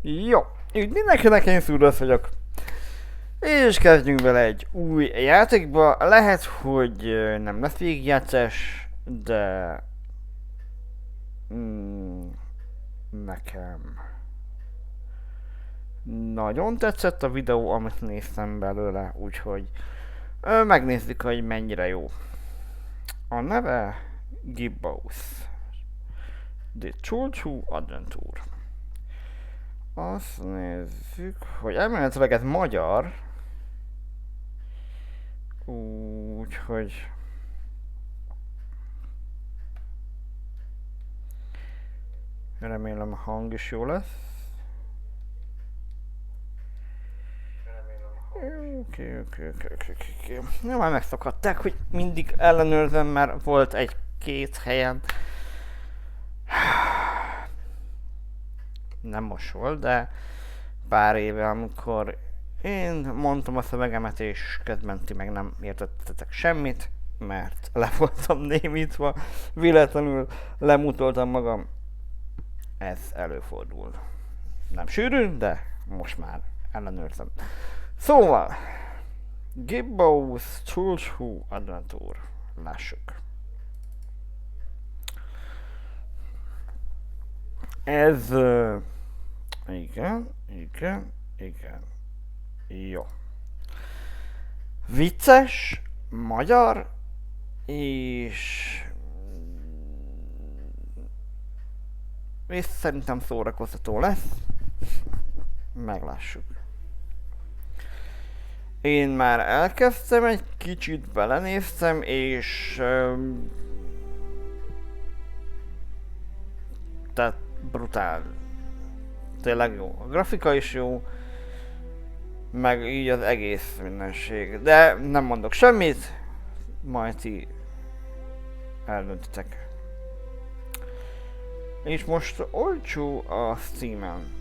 Jó, így mindenkinek én Szúrdasz vagyok. És kezdjünk bele egy új játékba. Lehet, hogy nem lesz végigjátszás, de... nekem... nagyon tetszett a videó, amit néztem belőle, úgyhogy megnézzük, hogy mennyire jó. A neve Gibbous. The Cthulhu Adventure. Azt nézzük, hogy elméletileg ez magyar. Úgyhogy... remélem a hang is jó lesz. Oké. Ja, már megszokhatták, hogy mindig ellenőrzem, mert volt egy-két helyen. Nem most volt, de pár éve, amikor én mondtam a szövegemet, és közben ti meg nem értettetek semmit, mert le voltam némítva, véletlenül lemutoltam magam. Ez előfordul. Nem sűrű, de most már ellenőrzem. Szóval, Gibbous Cthulhu Adventure. Lássuk. Ez... igen. Jó. Vicces, magyar, és szerintem szórakoztató lesz. Meglássuk. Én már elkezdtem, egy kicsit belenéztem, és... tehát brutál. Tényleg jó. A grafika is jó, meg így az egész mindenség. De nem mondok semmit, majd ti eldöntitek. És most olcsó a Steamen.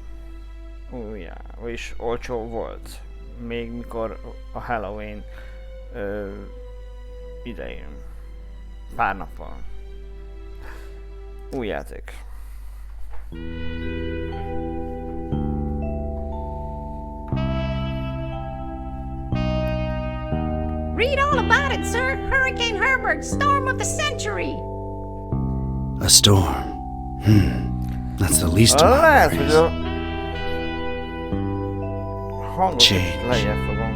Vagyis olcsó volt. Még mikor a Halloween idején. Pár nappal. Új játék. Read all about it, sir. Hurricane Herbert, storm of the century. A storm. That's the least of my worries. Change.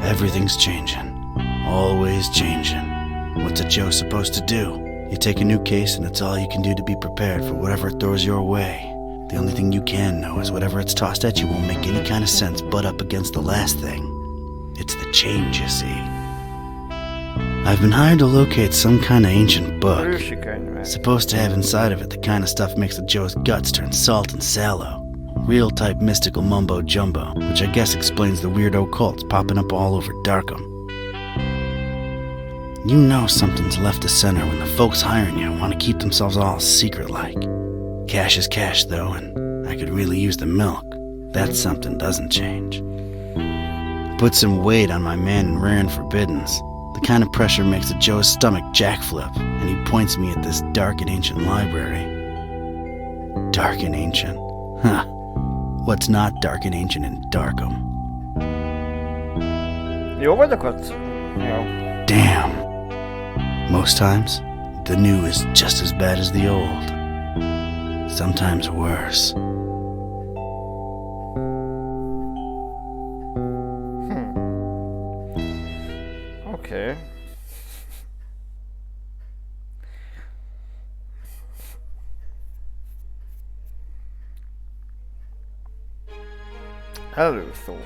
Everything's changing. Always changing. What's a Joe supposed to do? You take a new case and it's all you can do to be prepared for whatever it throws your way. The only thing you can know is whatever it's tossed at you won't make any kind of sense butt up against the last thing. It's the change, you see. I've been hired to locate some kind of ancient book. Supposed to have inside of it the kind of stuff makes a Joe's guts turn salt and sallow. Real type mystical mumbo jumbo, which I guess explains the weirdo cults popping up all over Darkham. You know something's left to center when the folks hiring you want to keep themselves all secret-like. Cash is cash, though, and I could really use the milk. That something doesn't change. Put some weight on my man in rare and forbiddens. The kind of pressure makes a Joe's stomach jackflip, and he points me at this dark and ancient library. Dark and ancient? Huh. What's not dark and ancient in Darkham? Jó vagyok ott? Jó. Damn. Most times, the new is just as bad as the old. Sometimes worse. Okay. Előszó.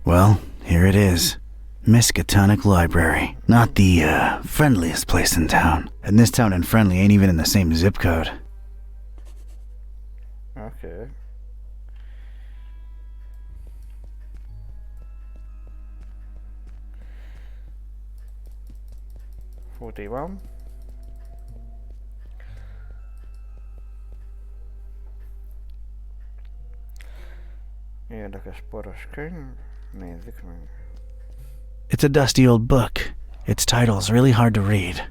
Well, here it is. Miskatonic Library. Not the, friendliest place in town. And this town and friendly ain't even in the same zip code. Okay. Van. Érdekes poros könyv. Nézzük meg. It's a dusty old book. Its title's really hard to read.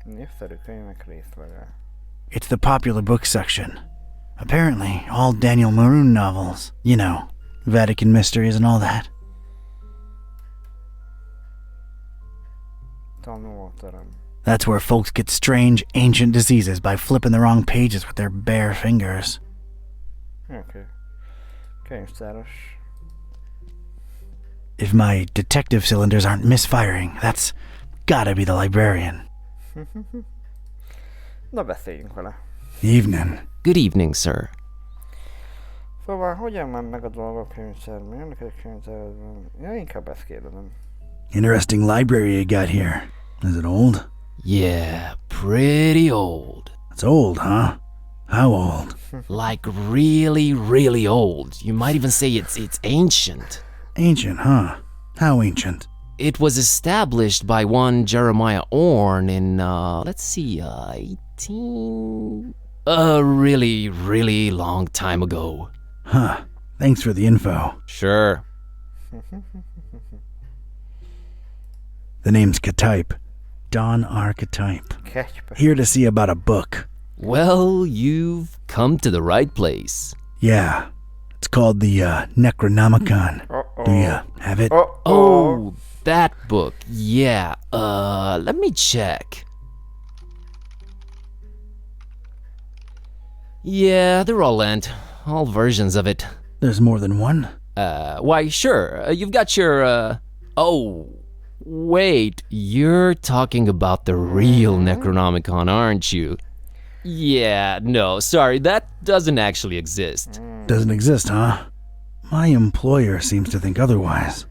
Népszerű könyvek részlege. It's the popular book section. Apparently, all Daniel Maroon novels. You know, Vatican mysteries and all that. Tanulterem. That's where folks get strange, ancient diseases by flipping the wrong pages with their bare fingers. Oké. Könyvtáros. If my detective cylinders aren't misfiring, that's gotta be the librarian. Na, beszéljünk vele. Evening. Good evening, sir. Szóval, hogyan mennek a dolgok könyvtárban? Jönnek egy könyvtárban? Ja, inkább ezt kérdezem. Interesting library you got here. Is it old? Yeah, pretty old. It's old, huh? How old? Like really, really old. You might even say it's ancient. Ancient, huh? How ancient? It was established by one Jeremiah Orne in, let's see, 18... A really, really long time ago. Huh. Thanks for the info. Sure. The name's Ktype. Don Archetype. Ketype. Here to see about a book. Well, you've come to the right place. Yeah. It's called the Necronomicon. Do you have it? Oh, that book. Yeah, let me check. Yeah, they're all lent. All versions of it. There's more than one? Why, sure. You've got your, Oh, wait. You're talking about the real Necronomicon, aren't you? Yeah, no, sorry. That doesn't actually exist. Doesn't exist, huh? My employer seems to think otherwise.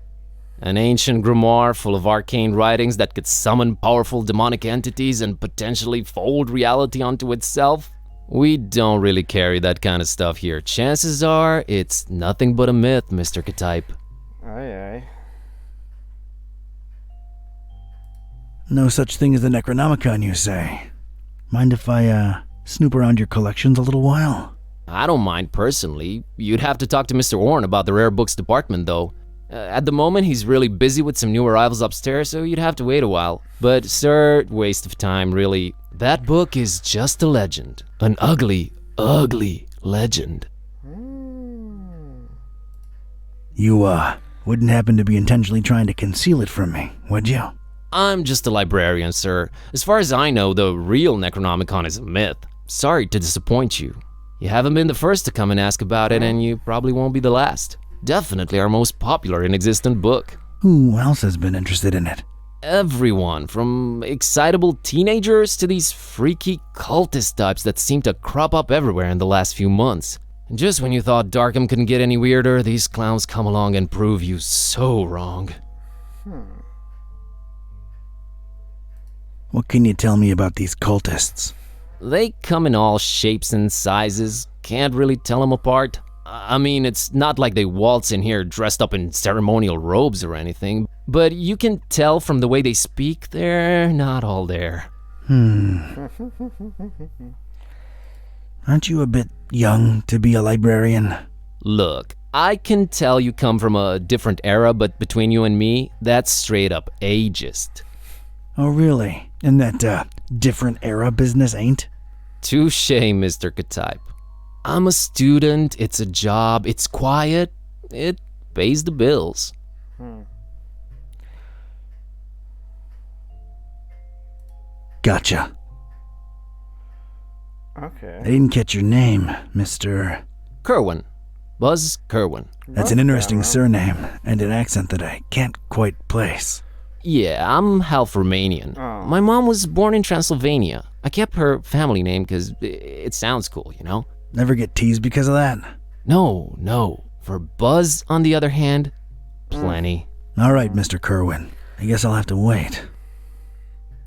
An ancient grimoire full of arcane writings that could summon powerful demonic entities and potentially fold reality onto itself? We don't really carry that kind of stuff here. Chances are, it's nothing but a myth, Mr. Ktype. Ajaj. No such thing as the Necronomicon, you say? Mind if I, snoop around your collections a little while? I don't mind personally. You'd have to talk to Mr. Orne about the rare books department, though. At the moment, he's really busy with some new arrivals upstairs, so you'd have to wait a while. But, sir, waste of time, really. That book is just a legend. An ugly, ugly legend. You, wouldn't happen to be intentionally trying to conceal it from me, would you? I'm just a librarian, sir. As far as I know, the real Necronomicon is a myth. Sorry to disappoint you. You haven't been the first to come and ask about it, and you probably won't be the last. Definitely our most popular and existent book. Who else has been interested in it? Everyone, from excitable teenagers to these freaky cultist types that seem to crop up everywhere in the last few months. And just when you thought Darkham couldn't get any weirder, these clowns come along and prove you so wrong. What can you tell me about these cultists? They come in all shapes and sizes. Can't really tell them apart. I mean, it's not like they waltz in here dressed up in ceremonial robes or anything, but you can tell from the way they speak, they're not all there. Aren't you a bit young to be a librarian? Look, I can tell you come from a different era, but between you and me, that's straight up ageist. Oh, really? And that, different era business ain't? Touché, Mr. Ktype. I'm a student, it's a job, it's quiet, it pays the bills. Gotcha. Okay. I didn't catch your name, Mr. Kerwin. Buzz Kerwin. That's an interesting surname and an accent that I can't quite place. Yeah, I'm half Romanian. Oh. My mom was born in Transylvania. I kept her family name because it sounds cool, you know? Never get teased because of that? No. For Buzz, on the other hand, plenty. All right, Mr. Kerwin. I guess I'll have to wait.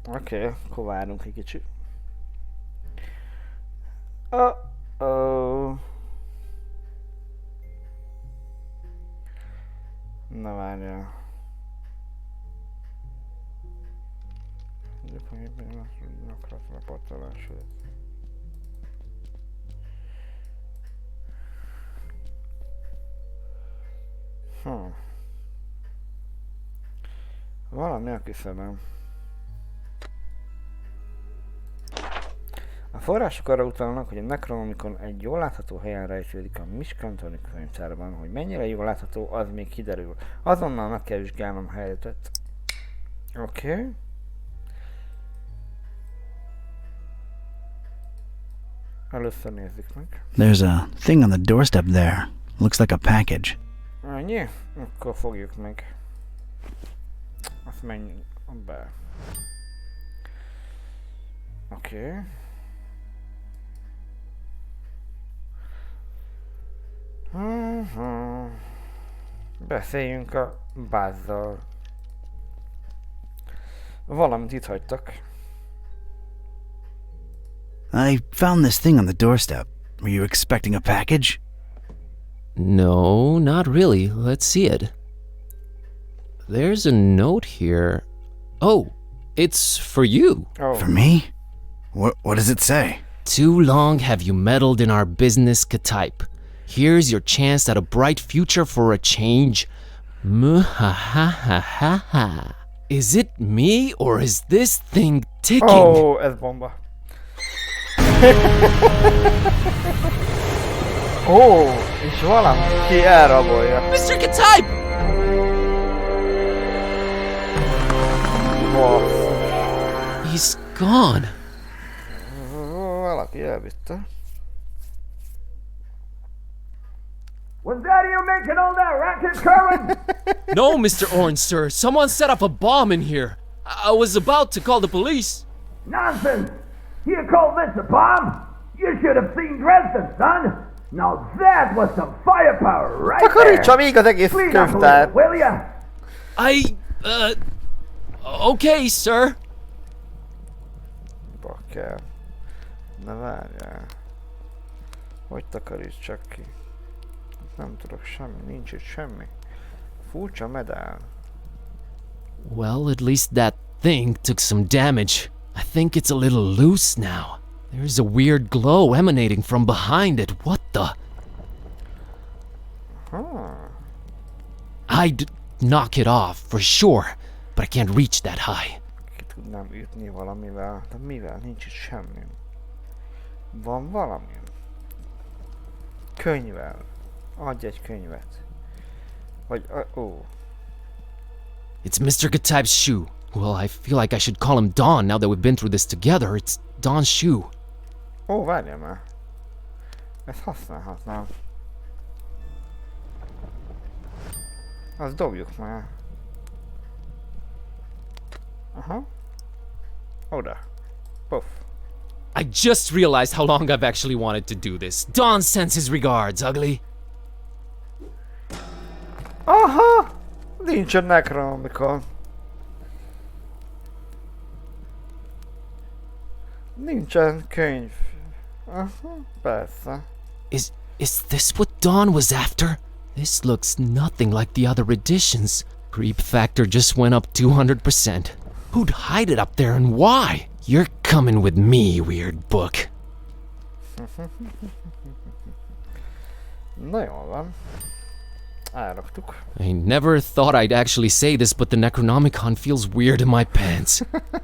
Oké, akkor várunk egy kicsit. Uh-oh. Na várjál. Valami a küszöbön. A források arra utalnak, hogy a Necronomicon egy jól látható helyen rejtődik a Miskatonic könyvtárban, hogy mennyire jól látható, az még kiderül. Azonnal meg kell vizsgálnom a helyzetet. Oké. Először nézzük meg. There's a thing on the doorstep there. Looks like a package. Ennyi? Akkor fogjuk meg. Azt menjünk be. Oké. Beszéljünk a bázzal. Valamit itt hagytak. I found this thing on the doorstep. Were you expecting a package? No, not really. Let's see it. There's a note here. Oh, it's for you. Oh. For me? What does it say? Too long have you meddled in our business, Ktype. Here's your chance at a bright future for a change. Muhahahaha. Is it me or is this thing ticking? Oh, ez bomba. És valaki elrabolja. Mr. Ktype! He's gone. Valaki elvitte. Was that you making all that racket, Kerwin? No, Mr. Orange, sir. Someone set up a bomb in here. I was about to call the police. Nonsense! You call this a bomb? You should have seen Dresden, son! Now that was some firepower right there! Takarítsa még az egész Clean up a könyvtár. little, will ya? Okay, sir. Bakker. Na várjál. Hogy takarítsak ki? Nem tudok semmi, nincs itt semmi. Furcsa medál. Well, at least that thing took some damage. I think it's a little loose now. There's a weird glow emanating from behind it. What the? I'd knock it off for sure, but I can't reach that high. Ki tudnám ütni valamivel, de mivel? Nincs itt semmi. Van valami? Könyvvel. Adj egy könyvet. Vagy, It's Mr. Ktype's shoe. Well, I feel like I should call him Don now that we've been through this together. It's Don's shoe. Várjál már. Ezt használhatnám. Azt dobjuk már. Aha. Oda. Puff. I just realized how long I've actually wanted to do this. Don sends his regards, ugly. Aha! Nincsen Necronomicon. Nincsen könyv. Aha, persze. Is this what Don was after? This looks nothing like the other editions. Creep factor just went up 200%. Who'd hide it up there and why? You're coming with me, weird book. Na jól van. Elraktuk. I never thought I'd actually say this, but the Necronomicon feels weird in my pants.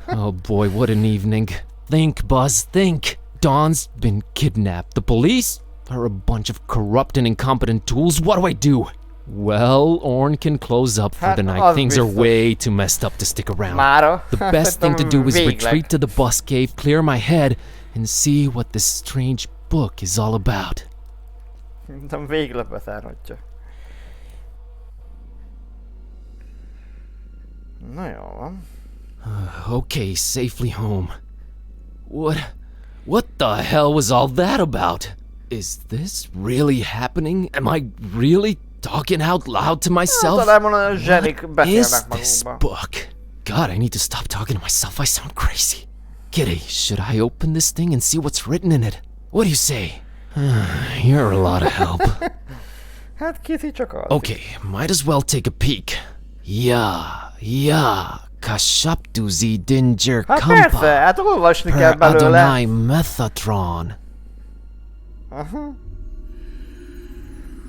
Oh boy, what an evening. Think, Buzz, think. Don's been kidnapped. The police are a bunch of corrupt and incompetent tools. What do I do? Well, Orn can close up for the night. Things are way too messed up to stick around. Mára. The best thing to do is Végleg. retreat to the bus cave, clear my head, and see what this strange book is all about. Nem végleg bezárhatja. Na jól van. Okay, safely home. What the hell was all that about? Is this really happening? Am I really talking out loud to myself? Talán a zsenik What is beszélnek this magukba. book? God, I need to stop talking to myself. I sound crazy. Kitty, should I open this thing and see what's written in it? What do you say? You're a lot of help. Hát Kitty csak az. Okay, might as well take a peek. Kashaptuzi Dinger Hát Kampa. persze, hát olvasni kell Per belőle. Adonai Methatron. Aha.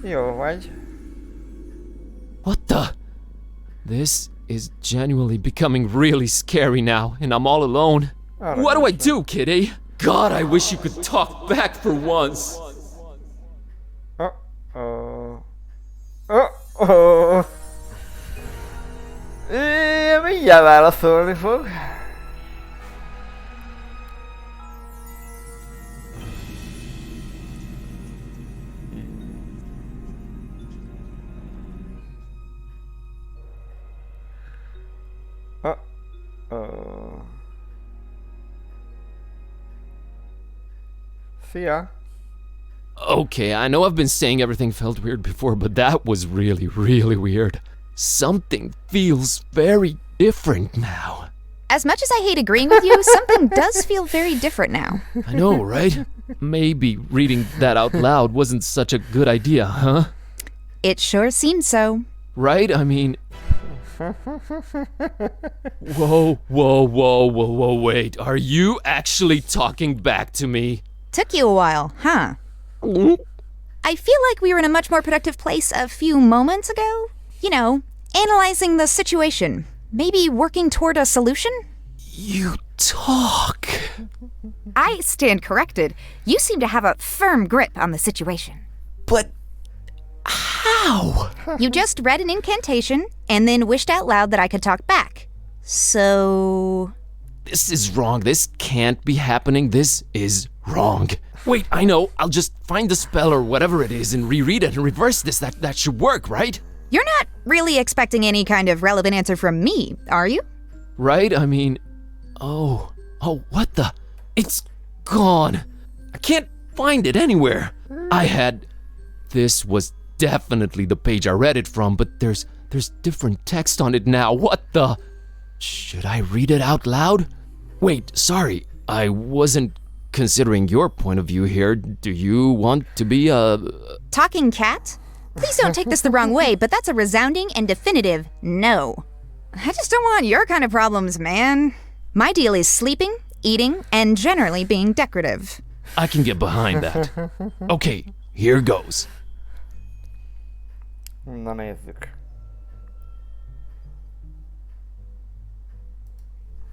Jó vagy. What the? This is genuinely becoming really scary now, and I'm all alone. What do I do, Kitty? God, I wish you could talk back for once. Uh-oh. Uh-oh. Mindjárt válaszolni fog. Uh-oh. Szia. Okay, I know I've been saying everything felt weird before, but that was really, really weird. Something feels very different now. As much as I hate agreeing with you, something does feel very different now. I know, right? Maybe reading that out loud wasn't such a good idea, huh? It sure seems so. Right? I mean... Whoa, wait. Are you actually talking back to me? Took you a while, huh? I feel like we were in a much more productive place a few moments ago. You know, analyzing the situation. Maybe working toward a solution? You talk. I stand corrected. You seem to have a firm grip on the situation. But how? You just read an incantation and then wished out loud that I could talk back. So... This is wrong. This can't be happening. This is wrong. Wait, I know. I'll just find the spell or whatever it is and reread it and reverse this. That should work, right? You're not really expecting any kind of relevant answer from me, are you? Right? I mean... Oh, what the... It's gone. I can't find it anywhere. This was definitely the page I read it from, but there's different text on it now. What the... Should I read it out loud? Wait, sorry. I wasn't considering your point of view here. Do you want to be a... Talking cat? Please don't take this the wrong way, but that's a resounding and definitive no. I just don't want your kind of problems, man. My deal is sleeping, eating, and generally being decorative. I can get behind that. Okay, here goes. Na nézzük.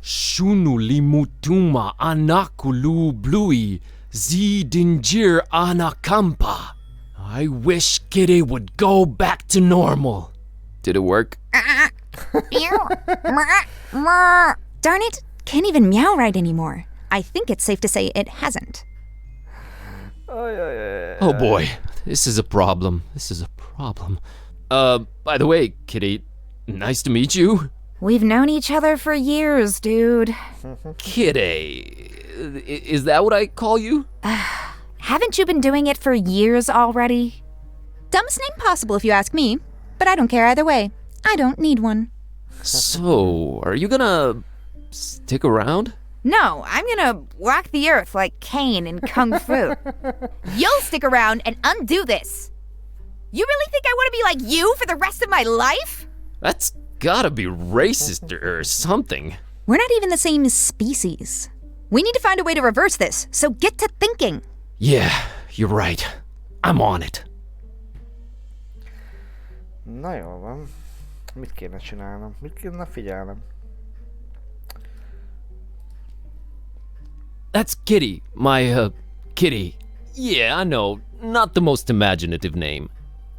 Shunulimutuma anakulu blui zidinjir anakampa. I wish Kitty would go back to normal. Did it work? Darn it, can't even meow right anymore. I think it's safe to say it hasn't. Oh boy, this is a problem. By the way, Kitty, nice to meet you. We've known each other for years, dude. Kitty, is that what I call you? Haven't you been doing it for years already? Dumbest name possible if you ask me, but I don't care either way. I don't need one. So, are you gonna stick around? No, I'm gonna walk the earth like Caine in Kung Fu. You'll stick around and undo this. You really think I want to be like you for the rest of my life? That's gotta be racist or something. We're not even the same species. We need to find a way to reverse this, so get to thinking. Yeah, you're right. I'm on it. Na jól van. Mit kéne csinálnom? Mit kéne figyelnem? That's Kitty. My, Kitty. Yeah, I know. Not the most imaginative name.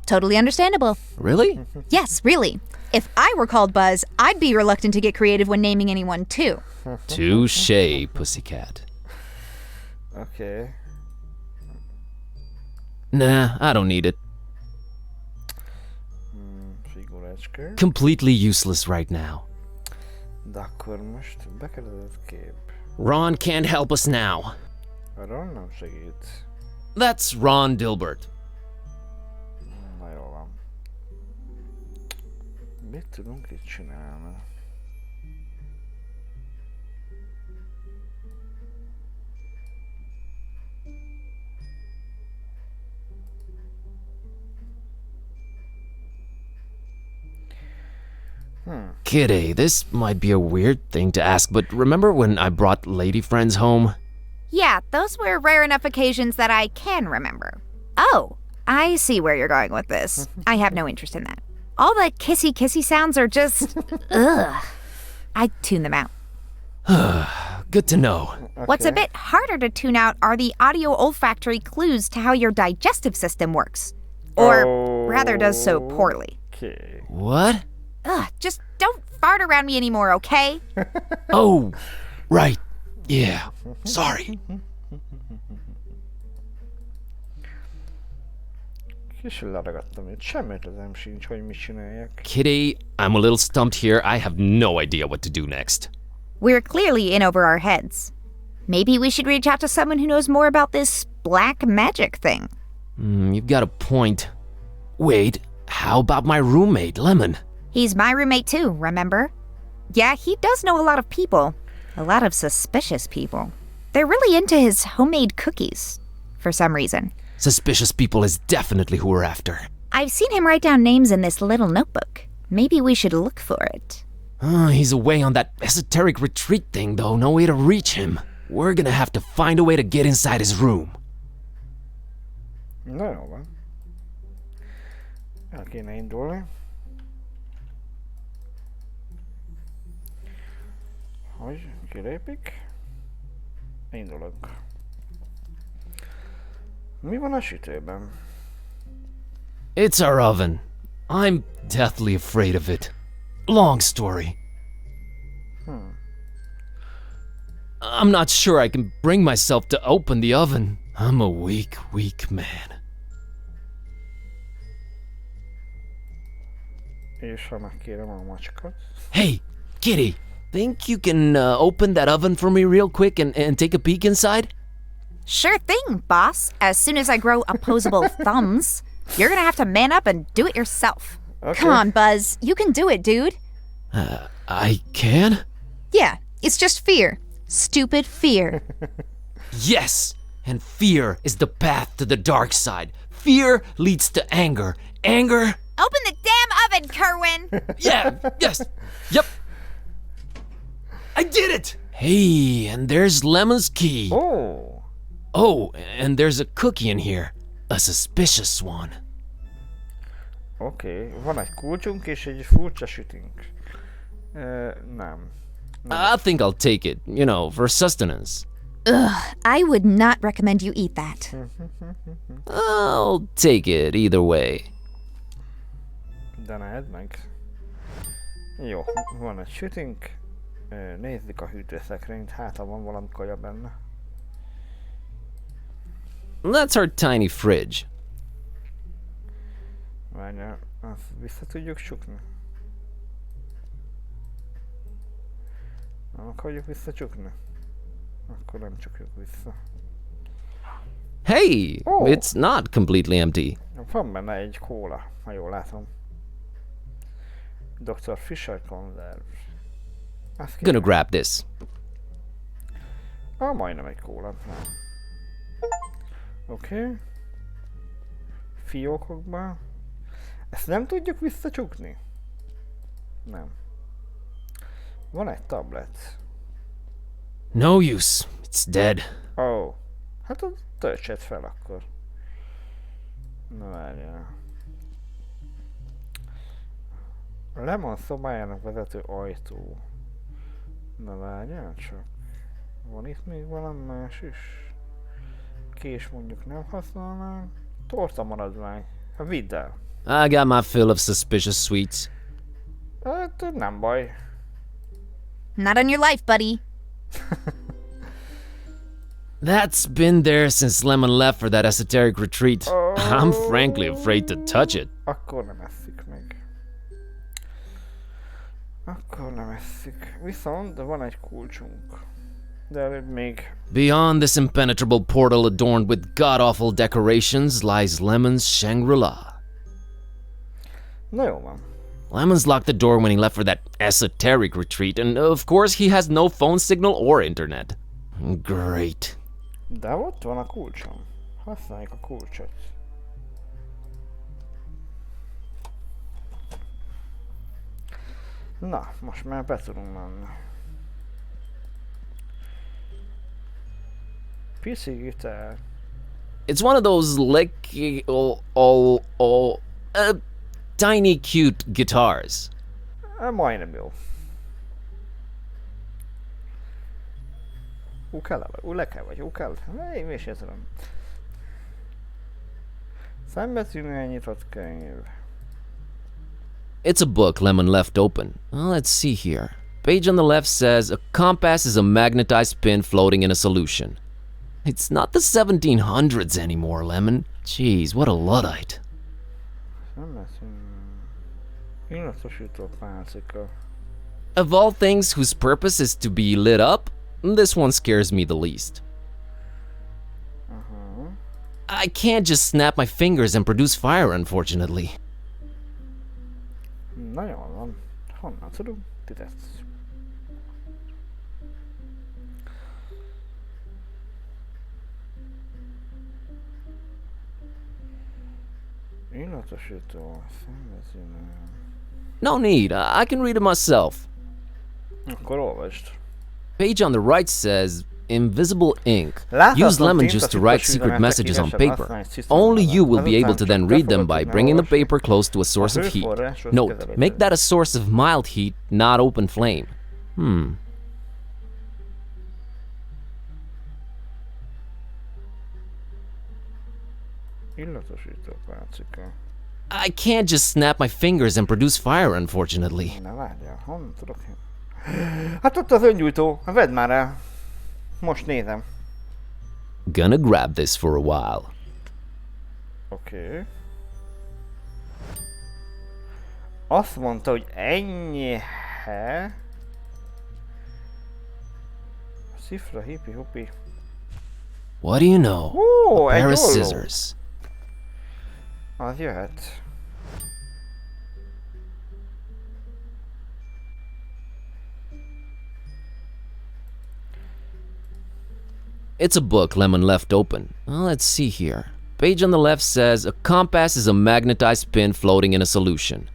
Totally understandable. Really? Yes, really. If I were called Buzz, I'd be reluctant to get creative when naming anyone too. Touché, pussycat. Okay. Nah, I don't need it. Figurácska. Completely useless right now. De akkor most bekezdett kép. Ron can't help us now. Arról nem segít. That's Ron Dilbert. Na jól van. Mit tudunk itt csinálni? Kitty, this might be a weird thing to ask, but remember when I brought lady friends home? Yeah, those were rare enough occasions that I can remember. Oh, I see where you're going with this. I have no interest in that. All the kissy sounds are just, ugh. I tune them out. Good to know. What's a bit harder to tune out are the audio olfactory clues to how your digestive system works. Or rather does so poorly. Okay. What? Ugh, just don't fart around me anymore, okay? Oh, right. Yeah. Sorry. Kis leragadtam itt. Semmi ötletem sincs, hogy mit csináljak. Kitty, I'm a little stumped here. I have no idea what to do next. We're clearly in over our heads. Maybe we should reach out to someone who knows more about this black magic thing. You've got a point. Wait, how about my roommate, Lemon? He's my roommate too, remember? Yeah, he does know a lot of people. A lot of suspicious people. They're really into his homemade cookies, for some reason. Suspicious people is definitely who we're after. I've seen him write down names in this little notebook. Maybe we should look for it. He's away on that esoteric retreat thing, though. No way to reach him. We're gonna have to find a way to get inside his room. Na jó van. El kéne indulni. Hogy kilépik? Indulok. Mi van a sütőben? It's our oven. I'm deathly afraid of it. Long story. I'm not sure I can bring myself to open the oven. I'm a weak man. És ha megkérem a macskot. Hey, Kitty, think you can open that oven for me real quick and take a peek inside? Sure thing, boss. As soon as I grow opposable thumbs, you're gonna have to man up and do it yourself. Okay. Come on, Buzz. You can do it, dude. I can? Yeah, it's just fear. Stupid fear. Yes! And fear is the path to the dark side. Fear leads to anger. Anger... Open the damn oven, Kerwin! Yeah, yes, yep. I did it! Hey, and there's Lemon's key. Ó! Oh, and there's a cookie in here. A suspicious one. Oké, van egy kulcsunk és egy furcsa sütünk. Nem. I think I'll take it, you know, for sustenance. Ugh, I would not recommend you eat that. I'll take it either way. De ne edd meg. Jó, van egy sütünk. Nézzük a hűtőszekrényt, hát ha van valami kaja benne. That's our tiny fridge. Várjál, azt vissza tudjuk csukni? Nem akarjuk visszacsukni? Akkor nem csukjuk vissza. Hey, Oh. it's not completely empty. Van benne egy kóla, ha jól látom. Dr. Fisher konzerv. Azt Gonna kérem. grab this. Majdnem egy kóla. Oké. Fiókokba. Ezt nem tudjuk visszacsukni? Nem. Van egy tablet. No use. It's dead. Ó. Hát ott töltsed fel akkor. Na várjál. A Lemon szobájának vezető ajtó. Na várjál csak. Van itt még valami más is? Kés mondjuk nem használnánk. Torta maradvány. Vidd el. I got my fill of suspicious sweets. Hát nem baj. Not on your life, buddy. That's been there since Lemon left for that esoteric retreat. I'm frankly afraid to touch it. Akkor nem eszik meg. Akkor nem eszik. Viszont de van egy kulcsunk. De előbb még... Beyond this impenetrable portal adorned with god-awful decorations lies Lemon's Shangri-La. Na jó van. Lemon's locked the door when he left for that esoteric retreat, and of course he has no phone signal or internet. Great. De ott van a kulcsom. Használjuk a kulcsot. Na, most már be tudunk menni. PC gitár. It's one of those tiny cute guitars. Majdnem jó. Kell vagy, kell. Én is értem. Szembetűnő nyitott könyv. It's a book Lemon left open. Let's see here. Page on the left says, a compass is a magnetized pin floating in a solution. It's not the 1700s anymore, Lemon. Jeez, what a Luddite. Illatosító pálcika. Of all things whose purpose is to be lit up, this one scares me the least. I can't just snap my fingers and produce fire, unfortunately. Nagyon van. Honnan tudom? Ti tetsz. Illatosító, szembetűnő. No need, I can read it myself. Akkor olvasd. Page on the right says, invisible ink. Láthatatlan Use lemon tinta juice to write titkos secret üzenetek messages on írásában paper. használj szisztemben. Only you will be able Ezután to then csak read be them fogod by tudni bringing the olvasni. paper close to a source of heat. hőforráshoz Note, közelíteni. make that a source of mild heat, not open flame. Illatosító pálcika. I can't just snap my fingers and produce fire, unfortunately. Na várjál, honnan tudok én? Hát ott az öngyújtó, vedd már el. Most nézem. Gonna grab this for a while. Oké. Azt mondta, hogy enyhe. Szifra, hipi-hupi. What do you know? Ó, A pair egy of olló. scissors. Az jöhet. It's a book Lemon left open. Let's see here. Page on the left says, a compass is a magnetized pin floating in a solution.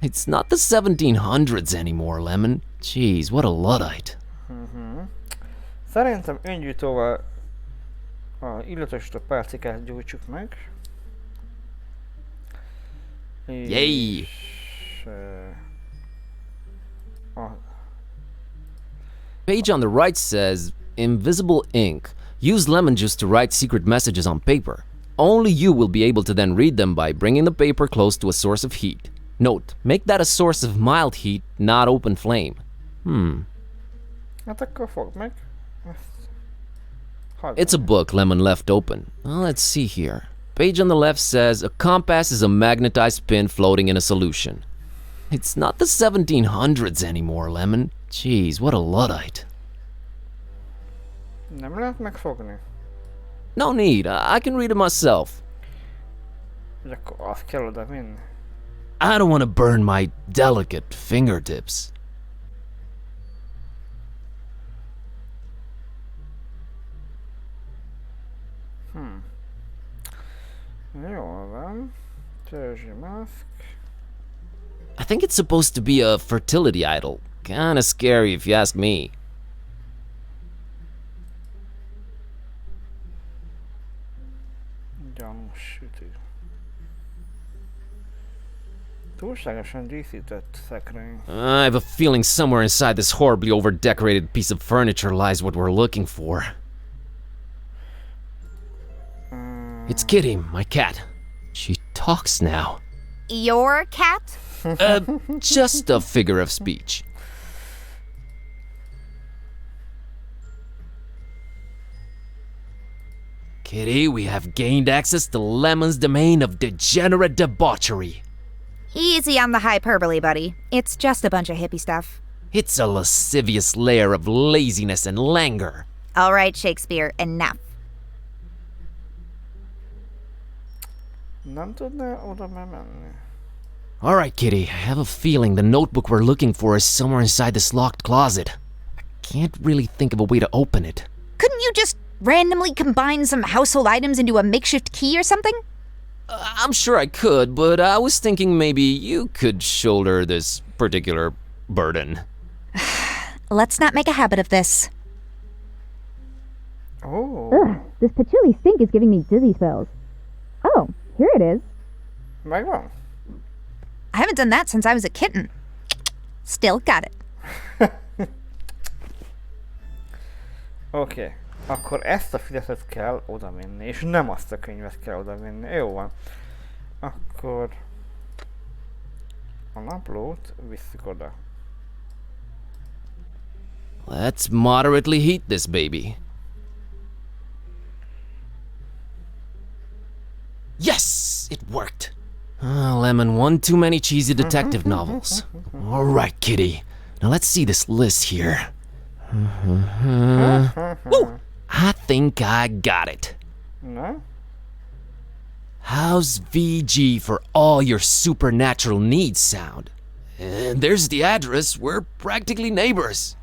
It's not the 1700s anymore, Lemon. Jeez, what a Luddite. Szerintem öngyújtóval a illatosító pálcikát gyújtsuk meg. Yay! És, a Page on the right says, invisible ink. Use lemon juice to write secret messages on paper. Only you will be able to then read them by bringing the paper close to a source of heat. Note, make that a source of mild heat, not open flame. Hát akkor fogd meg. Ezt hagyd It's a meg. book Lemon left open. Let's see here. Page on the left says, a compass is a magnetized pin floating in a solution. It's not the 1700s anymore, Lemon. Jeez, what a Luddite. Nem lehet megfogni. No need, I can read it myself. Hogy akkor azt kell oda vinni. I don't want to burn my delicate fingertips. Jól van. Törzsi maszk. I think it's supposed to be a fertility idol. Kinda scary if you ask me. Gyanús sütő. Túlságosan díszített szekrény. I have a feeling somewhere inside this horribly over-decorated piece of furniture lies what we're looking for. It's Kitty, my cat. She talks now. Your cat? Just a figure of speech. Kitty, we have gained access to Lemon's domain of degenerate debauchery. Easy on the hyperbole, buddy. It's just a bunch of hippie stuff. It's a lascivious lair of laziness and languor. All right, Shakespeare, enough. Nem tudná oda már menni. All right, Kitty, I have a feeling the notebook we're looking for is somewhere inside this locked closet. I can't really think of a way to open it. Couldn't you just randomly combine some household items into a makeshift key or something? I'm sure I could, but I was thinking maybe you could shoulder this particular burden. Let's not make a habit of this. Ó, This patchouli stink is giving me dizzy spells. Oh, here it is. megvan? I haven't done that since I was a kitten. Still got it. Oké. Akkor ezt a füzetet kell odavinni, és nem azt a könyvet kell odavinni. Jó van. Akkor a naplót visszük oda. Let's moderately heat this baby. Yes! It worked! Lemon, one too many cheesy detective novels. Alright, kitty. Now let's see this list here. Woo! I think I got it. Na? How's VG for all your supernatural needs sound? And there's the address. We're practically neighbors.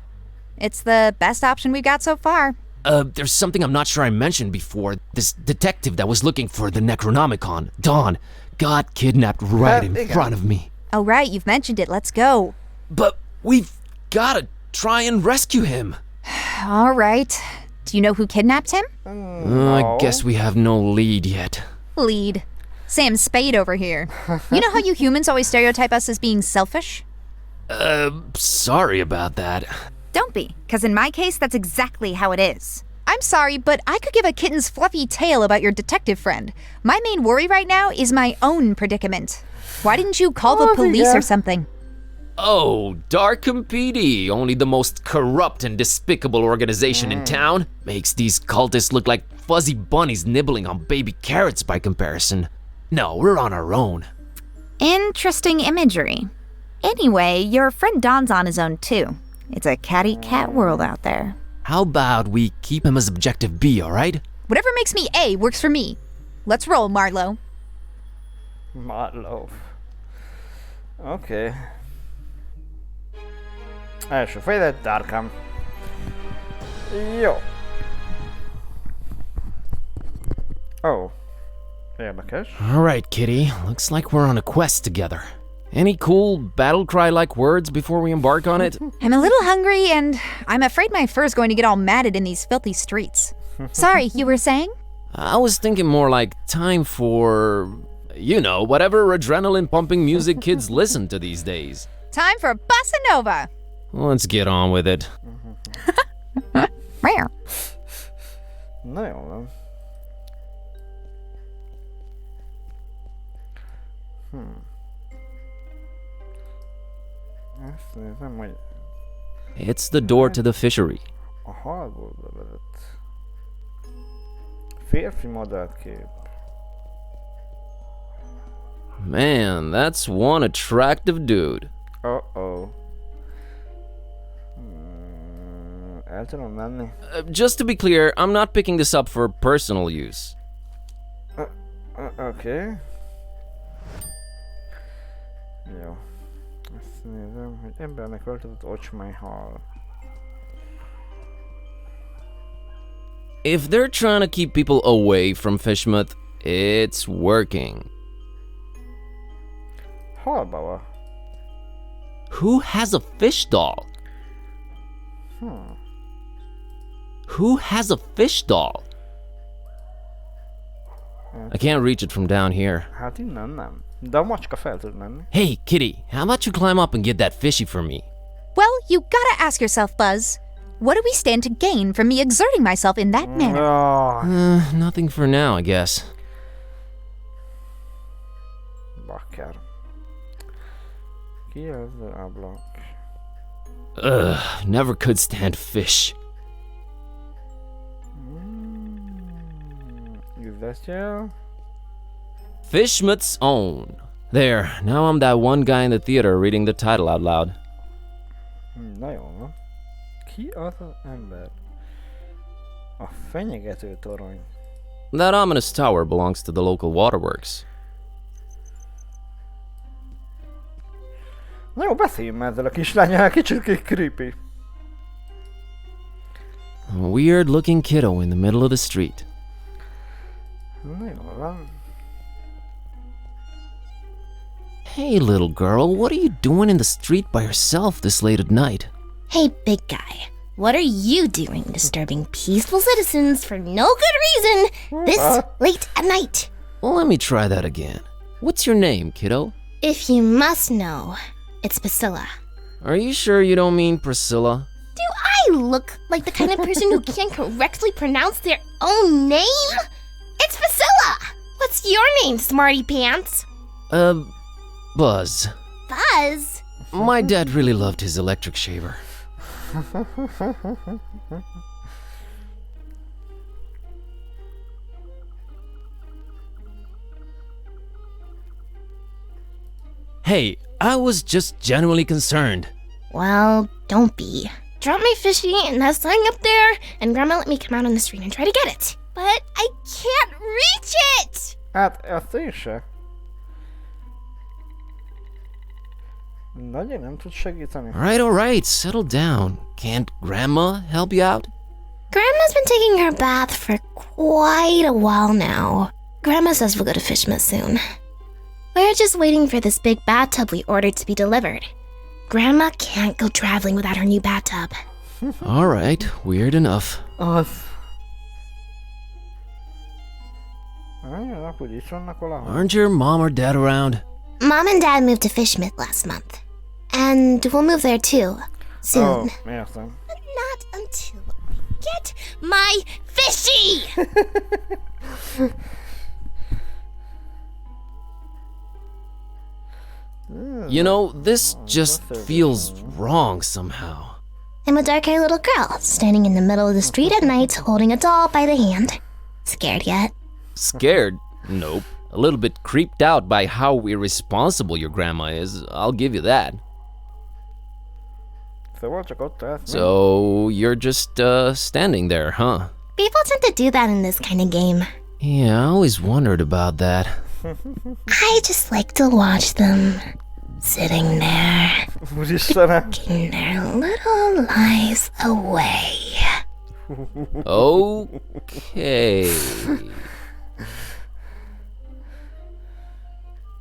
It's the best option we've got so far. There's something I'm not sure I mentioned before. This detective that was looking for the Necronomicon, Dawn, got kidnapped right in front of me. Oh, right, you've mentioned it. Let's go. But we've gotta try and rescue him. All right. Do you know who kidnapped him? I guess we have no lead yet. Lead. Sam Spade over here. You know how you humans always stereotype us as being selfish? Sorry about that. Don't be, because in my case, that's exactly how it is. I'm sorry, but I could give a kitten's fluffy tale about your detective friend. My main worry right now is my own predicament. Why didn't you call the police or something? Oh, Darkham PD, only the most corrupt and despicable organization in town, makes these cultists look like fuzzy bunnies nibbling on baby carrots by comparison. No, we're on our own. Interesting imagery. Anyway, your friend Don's on his own too. It's a catty-cat world out there. How about we keep him as objective B, alright? Whatever makes me A works for me. Let's roll, Marlowe. Marlowe. Oké. Első fejezet, Darkham. Jó. Oh. Érdekes. Alright, kitty. Looks like we're on a quest together. Any cool battle cry-like words before we embark on it? I'm a little hungry, and I'm afraid my fur's going to get all matted in these filthy streets. Sorry, you were saying? I was thinking more like time for, you know, whatever adrenaline-pumping music kids listen to these days. Time for Bossa Nova. Let's get on with it. Rare. Na jó van. Ezt nézem, hogy It's the door to the fishery. a halból bevezet. Férfi modellkép. Man, that's one attractive dude. Oh. El tudom menni? Just to be clear, I'm not picking this up for personal use. Oké. Jó. Ezt nézem, hogy embernek öltözött ocsmány hal. If they're trying to keep people away from Fishmouth, it's working. Halbaba. Who has a fish doll? Who has a fish doll? I can't reach it from down here. Hát innen nem. De a macska fel tud menni. Hey, kitty, how about you climb up and get that fishy for me? Well, you gotta ask yourself, Buzz. What do we stand to gain from me exerting myself in that manner? Nothing for now, I guess. Bakker. Ki az ablak? Ugh, never could stand fish. Üzletjel. Fishmouth's own. There, now I'm that one guy in the theater reading the title out loud. Na jó van. Ki az az ember? A fenyegető torony. That ominous tower belongs to the local waterworks. Na jó, beszéljünk már ezzel a kislányjal, kicsit creepy. A weird-looking kiddo in the middle of the street. Na jó van. Hey, little girl, what are you doing in the street by yourself this late at night? Hey, big guy. What are you doing disturbing peaceful citizens for no good reason this late at night? Well, let me try that again. What's your name, kiddo? If you must know, it's Priscilla. Are you sure you don't mean Priscilla? Do I look like the kind of person who can't correctly pronounce their own name? It's Priscilla! What's your name, Smarty Pants? Buzz. Buzz? My dad really loved his electric shaver. Hey, I was just genuinely concerned. Well, don't be. Drop my fishy and that sign up there, and Grandma let me come out on the street and try to get it. But I can't reach it! Hát, azt én se. Nagyon nem tud segíteni. All right, settle down. Can't Grandma help you out? Grandma's been taking her bath for quite a while now. Grandma says we'll go to Fishmas soon. We're just waiting for this big bathtub we ordered to be delivered. Grandma can't go traveling without her new bathtub. All right, weird enough. Az. Ajaj, hogy itt vannak valahol. Aren't your mom or dad around? Mom and Dad moved to Fishmith last month. And we'll move there too. Soon. Ó, értem. But not until I get my fishy! You know, this just feels wrong somehow. I'm a dark-haired little girl, standing in the middle of the street at night, holding a doll by the hand. Scared yet? Scared? Nope. A little bit creeped out by how irresponsible your grandma is, I'll give you that. Szóval csak ott állsz. So, you're just, standing there, huh? People tend to do that in this kind of game. Yeah, I always wondered about that. I just like to watch them sitting there, Úristenem. taking their little lives away. Okay.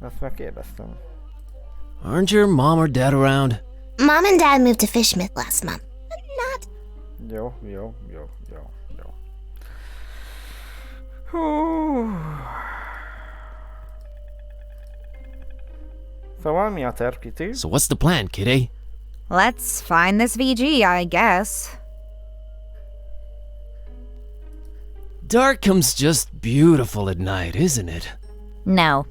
Azt már kérdeztem. Aren't your mom or dad around? Mom and Dad moved to Fishmith last month. But not... Jó. Hú. Szóval mi a terv, Kitty? So what's the plan, kiddy? Let's find this VG, I guess. Darkham's just beautiful at night, isn't it? No.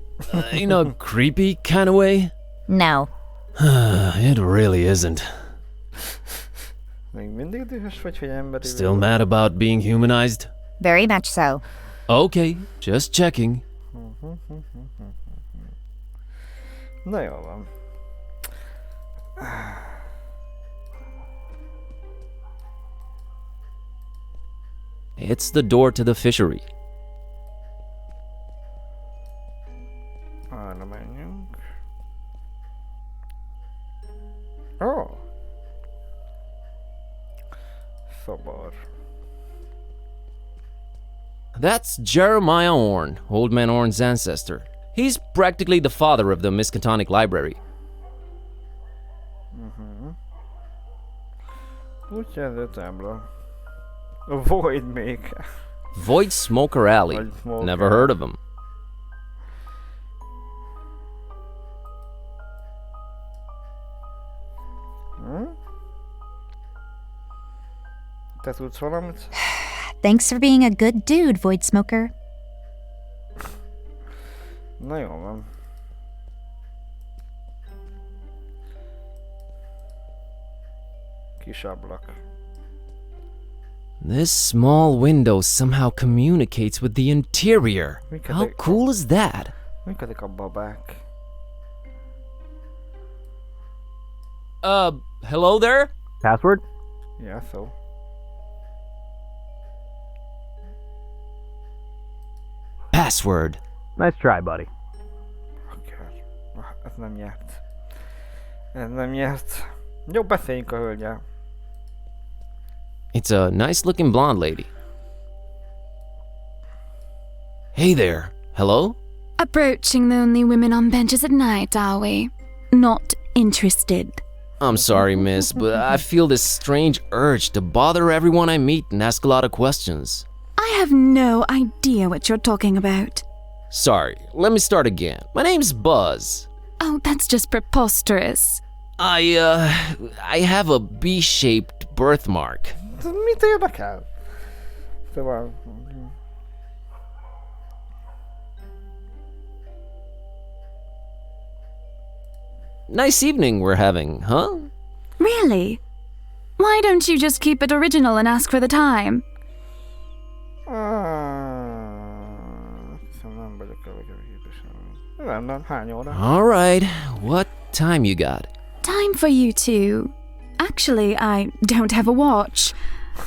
In a creepy kind of way? No. It really isn't. Még mindig dühös vagy, hogy emberi Still mad about being humanized? Very much so. Okay, just checking. Na jó van. It's the door to the fishery. Arra menjünk. Ó! Szobor. That's Jeremiah Orn, Old Man Orn's ancestor. He's practically the father of the Miskatonic Library. Úgy jelzett tábla. Void Maker. Void Smoker Alley. Void Smoker. Never heard of him. Te tudsz valamit? Thanks for being a good dude, Void Smoker. Na jó van. Kis ablak. This small window somehow communicates with the interior. How cool is that? Működik a babák. Hello there? Password? Ja, szó. Password. Nice try, buddy. Akár. Ez nem nyert. Ez nem nyert. Jó, beszéljünk a hölgyel. It's a nice looking blonde lady. Hey there. Hello? Approaching the only women on benches at night, are we? Not interested. I'm sorry, miss, but I feel this strange urge to bother everyone I meet and ask a lot of questions. I have no idea what you're talking about. Sorry, let me start again. My name's Buzz. Oh, that's just preposterous. I have a B-shaped birthmark. Mit érdekel? Szóval... Nice evening we're having, huh? Really? Why don't you just keep it original and ask for the time? Nem vagyok képesen. Rendben, hány óra? Alright, what time you got? Time for you two. Actually, I don't have a watch.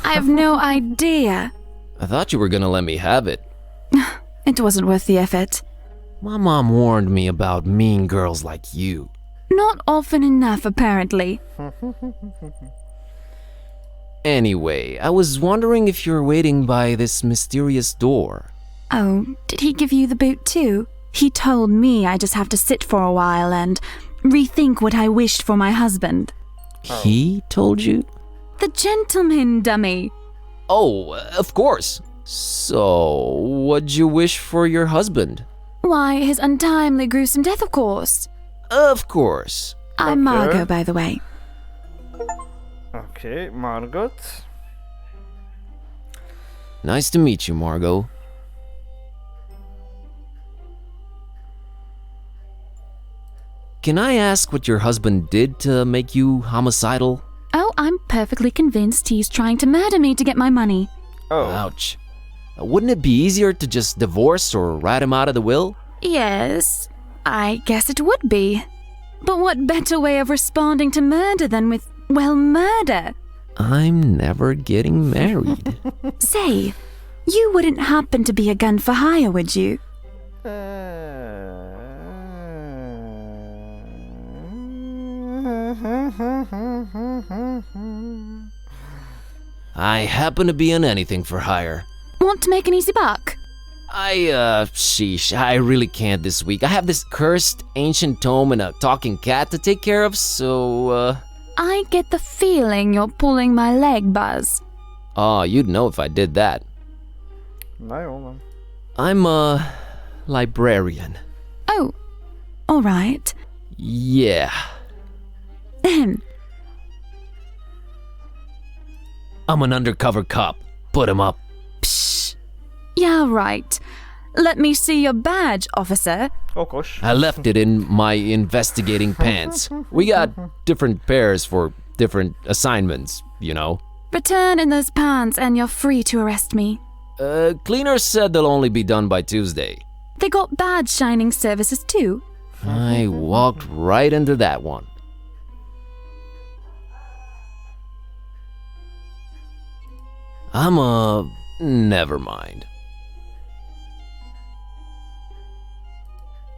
I have no idea. I thought you were gonna let me have it. It wasn't worth the effort. My mom warned me about mean girls like you. Not often enough, apparently. Anyway, I was wondering if you're waiting by this mysterious door. Oh, did he give you the boot too? He told me I just have to sit for a while and rethink what I wished for my husband. He told you? The gentleman, dummy. Oh, of course. So, what'd you wish for your husband? Why, his untimely, gruesome death, of course. Of course. I'm Okay. Margot, by the way. Oké, Margot. Nice to meet you, Margot. Can I ask what your husband did to make you homicidal? Oh, I'm perfectly convinced he's trying to murder me to get my money. Oh, Ouch. Wouldn't it be easier to just divorce or write him out of the will? Yes, I guess it would be. But what better way of responding to murder than with, well, murder? I'm never getting married. Say, you wouldn't happen to be a gun for hire, would you? I happen to be in anything for hire. Want to make an easy buck? Sheesh, I really can't this week. I have this cursed ancient tome and a talking cat to take care of, so, I get the feeling you're pulling my leg, Buzz. Oh, you'd know if I did that. Na jó van. I'm a librarian. Oh, all right. Yeah. Ahem. I'm an undercover cop. Put him up. Psh. Yeah, right. Let me see your badge, officer. Okos. I left it in my investigating pants. We got different pairs for different assignments, you know. Return in those pants and you're free to arrest me. Cleaner said they'll only be done by Tuesday. They got badge shining services too. I walked right into that one. Never mind.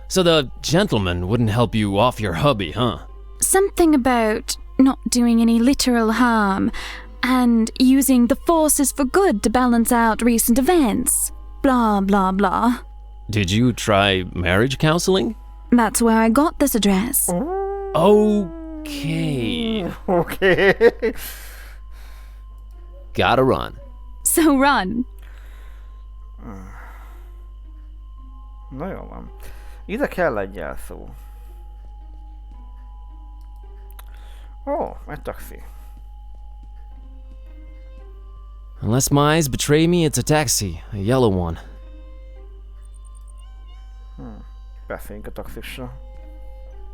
So the gentleman wouldn't help you off your hubby, huh? Something about not doing any literal harm and using the forces for good to balance out recent events. Blah, blah, blah. Did you try marriage counseling? That's where I got this address. Okay. Oké. Gotta run. So run. Na jó van. Ide kell egy jelszó. Ó, egy taxi. Unless my eyes betray me, it's a taxi, a yellow one. Beszéljünk a taxissal.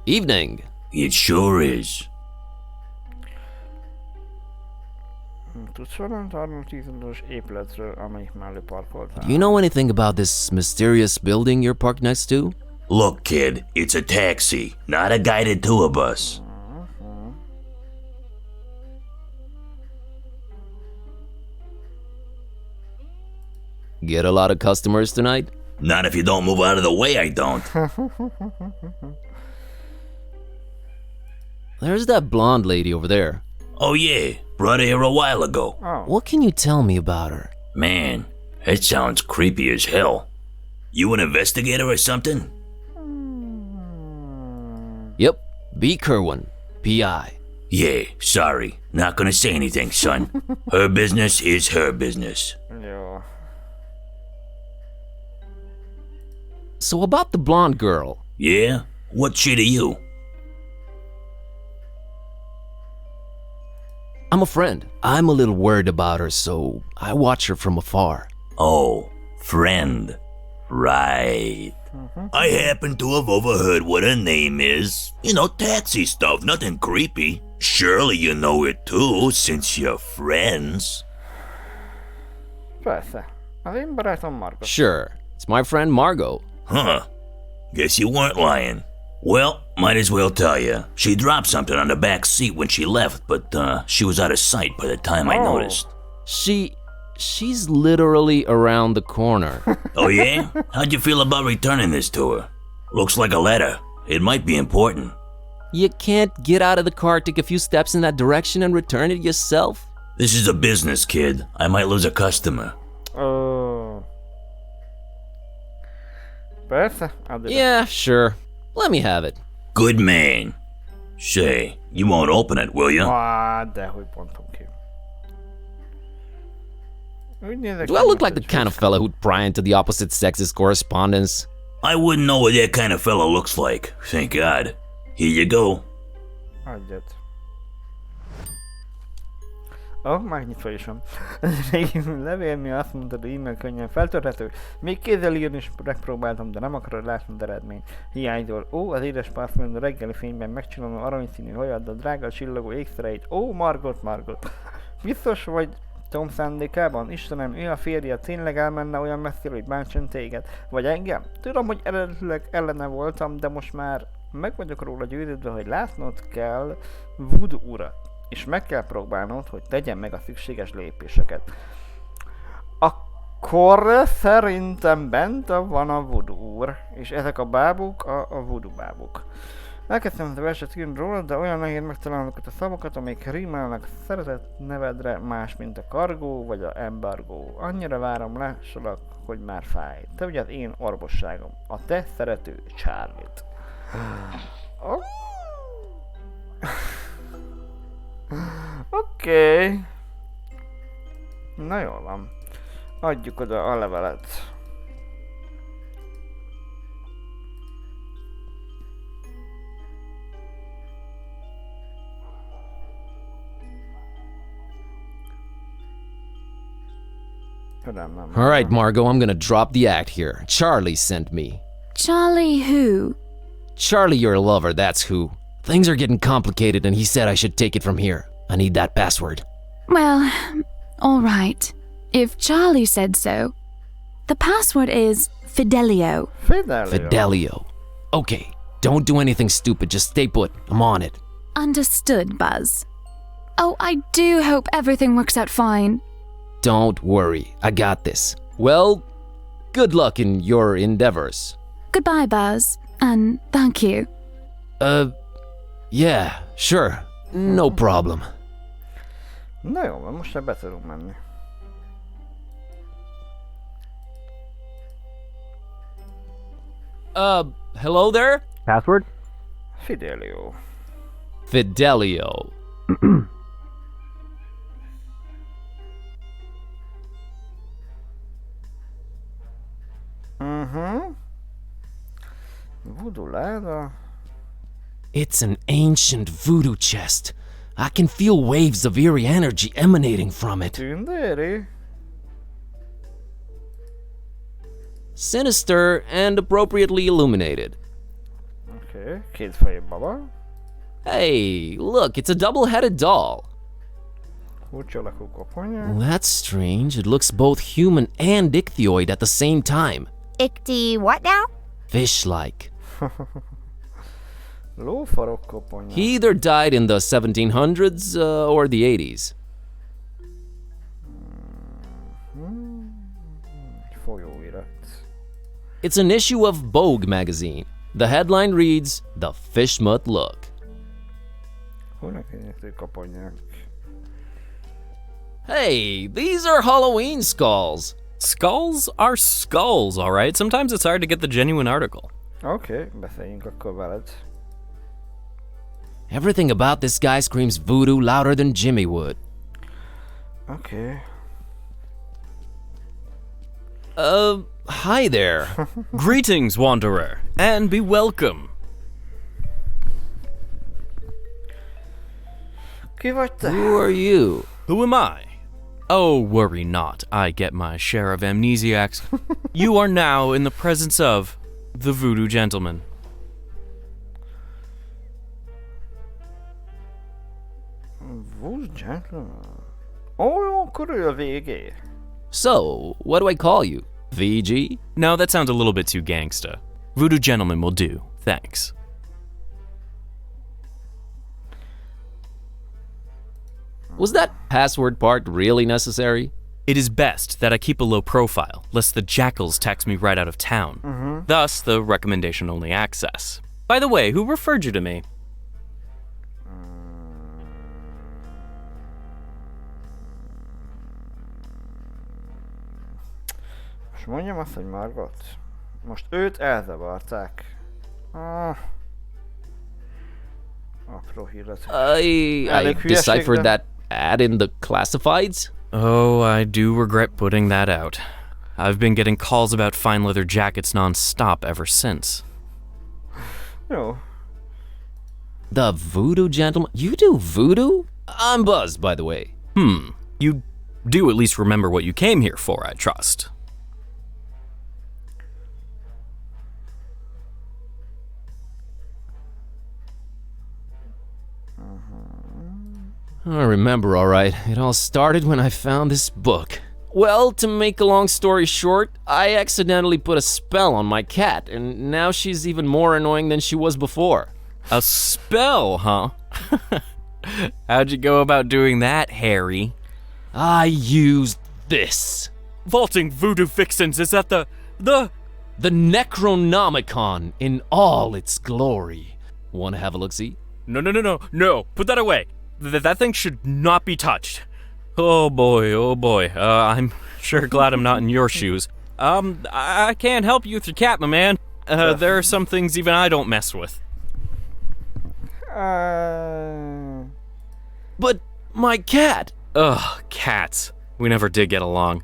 Evening. It sure is. Tudsz valamit arról a 10-as épületről, amelyik mellé parkoltál? Do you know anything about this mysterious building you're parked next to? Look, kid, it's a taxi, not a guided tour bus. Get a lot of customers tonight? Not if you don't move out of the way, I don't. There's that blonde lady over there. Oh yeah, brought her here a while ago. Oh, What can you tell me about her? Man, that sounds creepy as hell. You an investigator or something? Yep, B. Kerwin, P.I. Yeah, sorry, not gonna say anything, son. Her business is her business. jó. So about the blonde girl. Yeah? What's she to you? I'm a friend. I'm a little worried about her, so I watch her from afar. Oh, friend. Right. I happen to have overheard what her name is. You know, taxi stuff, nothing creepy. Surely you know it too, since you're friends. Persze. Az én barátom Margot. Sure, it's my friend Margot. Huh. Guess you weren't lying. Well, might as well tell you. She dropped something on the back seat when she left, but she was out of sight by the time I noticed. She's literally around the corner. Oh yeah? How'd you feel about returning this to her? Looks like a letter. It might be important. You can't get out of the car, take a few steps in that direction, and return it yourself? This is a business, kid. I might lose a customer. Oh. Persze, add ide. Yeah, sure. Let me have it. Good man. Say, you won't open it, will you? Dehogy pontom ki. Úgy nézek Do I ki, look mint like the egy kind of fella who'd pry into the opposite sex's correspondence? I wouldn't know what that kind of fella looks like. Thank God. Here you go. Adjat. Megnyitva is van. Ez egy régi levél, mi azt mondtad, e-mail könnyen feltörhető. Még kézzel írni is megpróbáltam, de nem akarod látni az eredményt. Hiányzol. Az édes parfüm a reggeli fényben megcsinálom aranyszínű hajad, a drága csillagó ékszereit. Margot. Biztos vagy Tom szándékában? Istenem, ő a férje, tényleg elmenne olyan messzire, hogy bántson téged? Vagy engem? Tudom, hogy eredetileg ellene voltam, de most már meg vagyok róla győződve, hogy látnod kell Voodoo urat. És meg kell próbálnod, hogy tegyen meg a szükséges lépéseket. Akkor szerintem bent van a Voodoo úr, és ezek a bábuk a Voodoo bábuk. Elkezdtem ezt a verset írni róla, de olyan nehéz megtalálni a szavakat, amik rímálnak szeretett nevedre, más, mint a kargó vagy a embargó. Annyira várom lássalak, hogy már fáj. Te vagy az én orvosságom, a te szerető Charlie-t. Oké. Na jól van. Adjuk oda a levelet. All right, Margot, I'm gonna drop the act here. Charlie sent me. Charlie who? Charlie, your lover, that's who. Things are getting complicated and he said I should take it from here. I need that password. Well, all right. If Charlie said so. The password is Fidelio. Fidelio. Okay, don't do anything stupid, just stay put. I'm on it. Understood, Buzz. Oh, I do hope everything works out fine. Don't worry, I got this. Well, good luck in your endeavors. Goodbye, Buzz, and thank you. Yeah, sure. No problem. Na jó, most már be tudunk menni. Hello there? Password? Fidelio. Fidelio. Voodoo láda. It's an ancient voodoo chest. I can feel waves of eerie energy emanating from it. Tündéri. Sinister and appropriately illuminated. Oké, kétfejű baba. Hey, look, it's a double-headed doll. Furcsa alakú koponya. That's strange. It looks both human and ichthyoid at the same time. Ichty what now? Fish-like. Lófarok koponya. He either died in the 1700s or the 80s. Folyóirat. It's an issue of Vogue magazine. The headline reads, "The Fishmut Look." Hónak éneklő koponyák. Hey, these are Halloween skulls. Skulls are skulls, alright? Sometimes it's hard to get the genuine article. Oké, beszéljünk akkor veled. Everything about this guy screams voodoo louder than Jimmy would. Oké. Hi there. Greetings, wanderer, and be welcome. Ki vagy te? Who are you? Who am I? Oh, worry not. I get my share of amnesiacs. You are now in the presence of the Voodoo Gentleman. Voodoo Gentleman. Ó, akkor ő a VG. So, what do I call you? VG? No, that sounds a little bit too gangsta. Voodoo Gentleman will do. Thanks. Was that password part really necessary? It is best that I keep a low profile, lest the jackals tax me right out of town. Thus, the recommendation-only access. By the way, who referred you to me? Most mondjam azt, hogy Margot. Most őt elzavarták. Apró híret. I Elég deciphered hülyeségre. that ad in the classifieds? Oh, I do regret putting that out. I've been getting calls about fine leather jackets non-stop ever since. Jó. The Voodoo Gentleman? You do voodoo? I'm buzzed, by the way. You do at least remember what you came here for, I trust. I remember, all right. It all started when I found this book. Well, to make a long story short, I accidentally put a spell on my cat, and now she's even more annoying than she was before. A spell, huh? How'd you go about doing that, Harry? I used this. Vaulting voodoo vixens, is that the... The Necronomicon in all its glory. Want to have a look-see? No, put that away. That thing should not be touched. Oh boy. I'm sure glad I'm not in your shoes. I can't help you with your cat, my man. There are some things even I don't mess with. But my cat! Ugh, cats. We never did get along.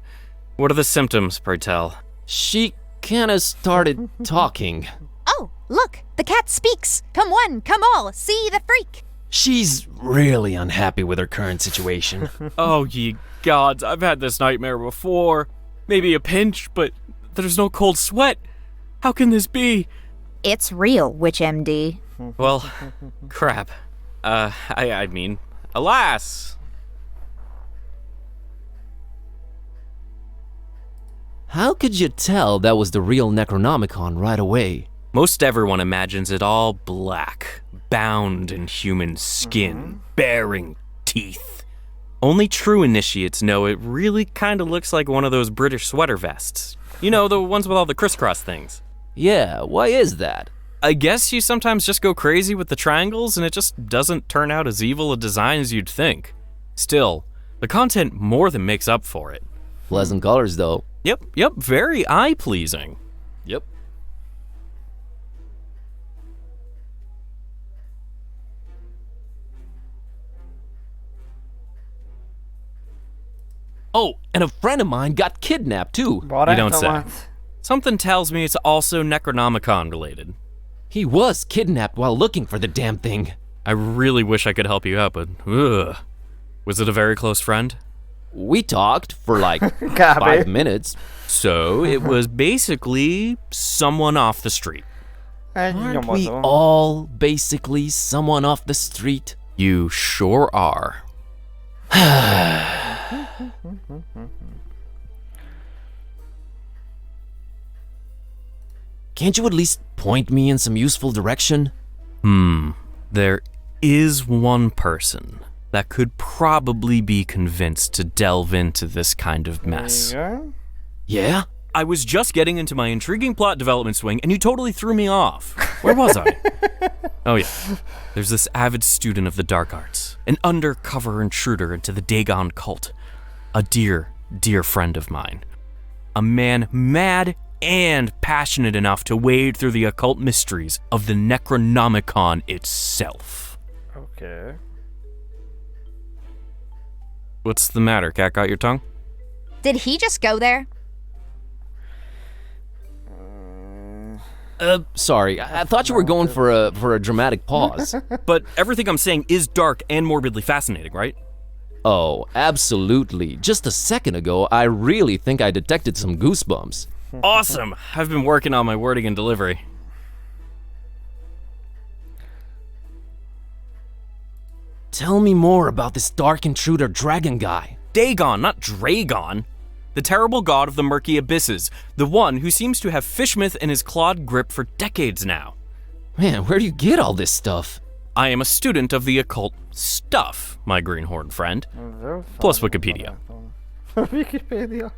What are the symptoms, pray tell? She kinda started talking. Oh, look, the cat speaks. Come one, come all, see the freak. She's really unhappy with her current situation. Oh, ye gods, I've had this nightmare before. Maybe a pinch, but there's no cold sweat. How can this be? It's real, Witch MD. Well, crap. I mean, alas. How could you tell that was the real Necronomicon right away? Most everyone imagines it all black, bound in human skin, bearing teeth. Only true initiates know it really kind of looks like one of those British sweater vests. You know, the ones with all the crisscross things. Yeah, why is that? I guess you sometimes just go crazy with the triangles and it just doesn't turn out as evil a design as you'd think. Still, the content more than makes up for it. Pleasant colors, though. Yep, very eye-pleasing. Yep. Oh, and a friend of mine got kidnapped, too. Barátom You don't say. hát. Something tells me it's also Necronomicon related. He was kidnapped while looking for the damn thing. I really wish I could help you out, but ugh. Was it a very close friend? We talked for like Kb. 5 minutes. So it was basically someone off the street. Egy Aren't we nyomozó. all basically someone off the street? You sure are. Can't you at least point me in some useful direction? There is one person that could probably be convinced to delve into this kind of mess. Igen. Yeah? I was just getting into my intriguing plot development swing and you totally threw me off. Where was I? Oh yeah. There's this avid student of the dark arts, an undercover intruder into the Dagon cult. A dear, dear friend of mine. A man mad and passionate enough to wade through the occult mysteries of the Necronomicon itself. Oké. What's the matter? Cat got your tongue? Did he just go there? Sorry. I thought you were going for a dramatic pause. But everything I'm saying is dark and morbidly fascinating, right? Oh, absolutely. Just a second ago, I really think I detected some goosebumps. Awesome! I've been working on my wording and delivery. Tell me more about this dark intruder dragon guy. Dagon, not Dragon. The terrible god of the murky abysses. The one who seems to have Fishmouth in his clawed grip for decades now. Man, where do you get all this stuff? I am a student of the occult stuff, my greenhorn friend. Plus Wikipedia. Wikipedia.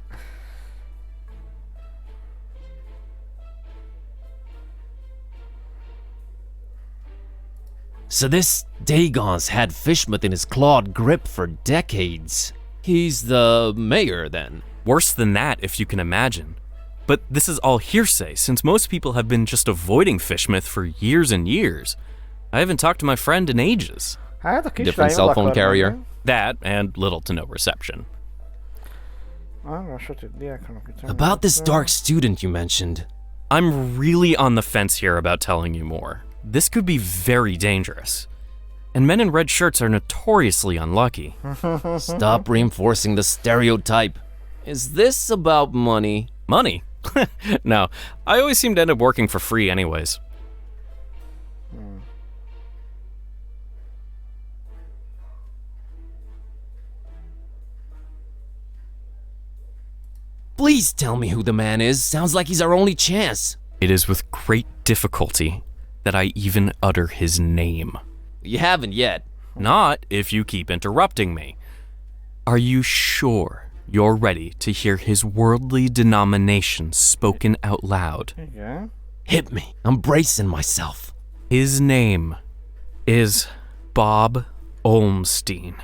So this Dagon's had Fishmouth in his clawed grip for decades. He's the mayor, then. Worse than that, if you can imagine. But this is all hearsay, since most people have been just avoiding Fishmouth for years and years. I haven't talked to my friend in ages. Hát a kislány Different cell phone oda akar carrier. menni. That, and little to no reception. Arra a sötét diáknak itt About this dark student you mentioned. I'm really on the fence here about telling you more. This could be very dangerous. And men in red shirts are notoriously unlucky. Stop reinforcing the stereotype. Is this about money? Money? No, I always seem to end up working for free anyways. Please tell me who the man is. Sounds like he's our only chance. It is with great difficulty that I even utter his name. You haven't yet. Not if you keep interrupting me. Are you sure you're ready to hear his worldly denomination spoken out loud? Igen. Hit me. I'm bracing myself. His name is Bob Olmstein.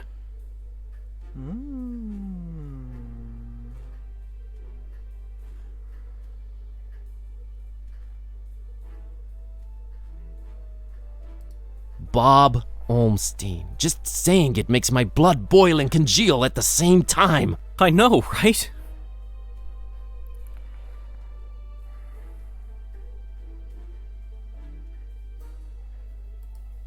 Bob Olmstein. Just saying it makes my blood boil and congeal at the same time. I know, right?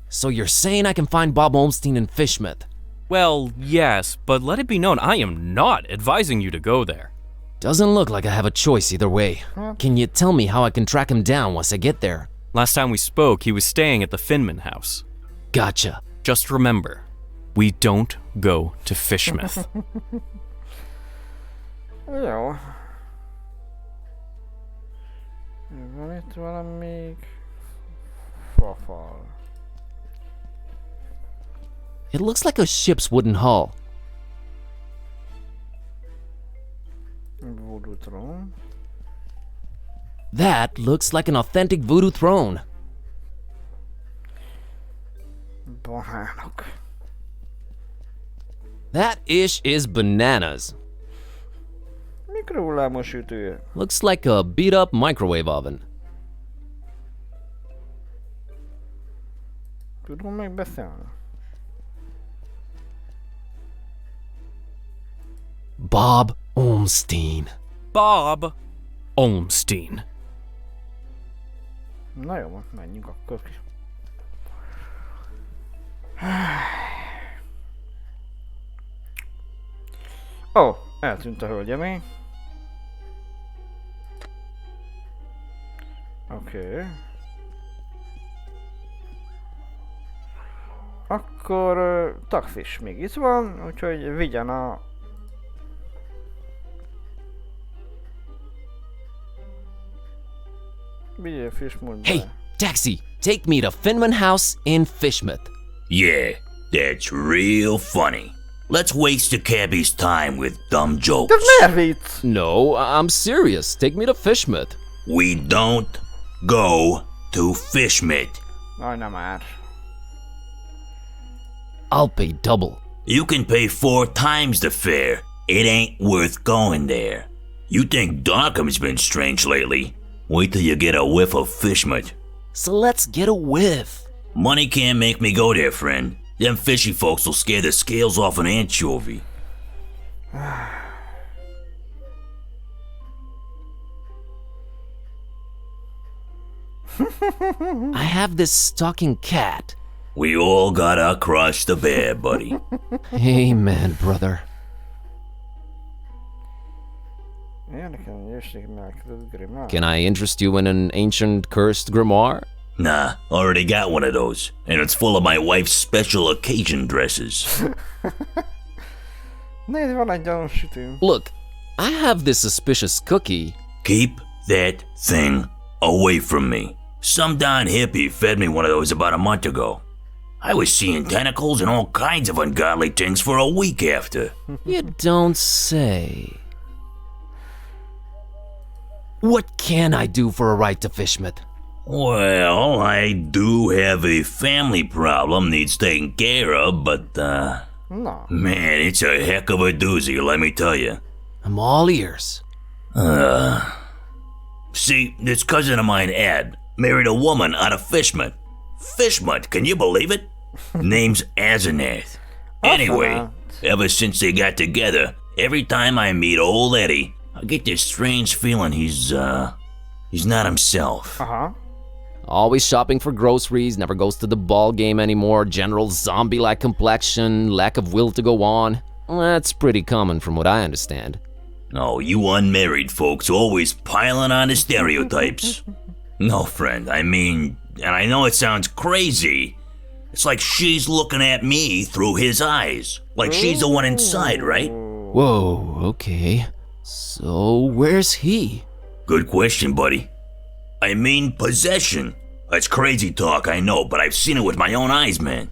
So you're saying I can find Bob Olmstein in Fishmouth? Well, yes, but let it be known I am not advising you to go there. Doesn't look like I have a choice either way. Can you tell me how I can track him down once I get there? Last time we spoke, he was staying at the Finman house. Gotcha. Just remember, we don't go to Fishmouth. Jó. Van itt valami még? Fafal. It looks like a ship's wooden hull. Voodoo throne. That looks like an authentic voodoo throne. Banánok. That ish is bananas. Mikrohullámos sütő. Looks like a beat up microwave oven. Tudom még beszélni? Bob Olmstein. Bob Olmstein. Na jó, menjünk akkor ki. Ó, eltűnt a hölgyemény. Oké. Akkor taxis még itt van, úgyhogy vigyen a... Vigyél Fishmouthba. Hey, taxi! Take me to Finman House in Fishmouth. Yeah, that's real funny. Let's waste the cabbie's time with dumb jokes. Ez miért vicc? No, I'm serious. Take me to Fishmouth. We don't go to Fishmouth. Aj, nem már. I'll pay double. You can pay 4 times the fare. It ain't worth going there. You think Darkham's been strange lately? Wait till you get a whiff of Fishmouth. So let's get a whiff. Money can't make me go there, friend. Them fishy folks will scare the scales off an anchovy. I have this talking cat. We all gotta cross the bear, buddy. Amen, brother. Can I interest you in an ancient cursed grimoire? Nah, already got one of those, and it's full of my wife's special occasion dresses. Nézd, van egy gyanúsítőm. Look, I have this suspicious cookie. Keep that thing away from me. Some darn hippie fed me one of those about a month ago. I was seeing tentacles and all kinds of ungodly things for a week after. You don't say. What can I do for a right to Fishmith? Well, I do have a family problem needs taken care of, but, Na, man, it's a heck of a doozy, let me tell you. I'm all ears. See, this cousin of mine, Ed, married a woman out of Fishmont. Fishmont, can you believe it? Name's Asenath. Anyway, ever since they got together, every time I meet old Eddie, I get this strange feeling he's not himself. aha. Always shopping for groceries, never goes to the ball game anymore, general zombie-like complexion, lack of will to go on. That's pretty common from what I understand. Oh, you unmarried folks always piling on the stereotypes. No, friend, I mean, and I know it sounds crazy. It's like she's looking at me through his eyes. Like she's the one inside, right? Whoa, okay. So, where's he? Good question, buddy. I mean possession. That's crazy talk, I know, but I've seen it with my own eyes, man.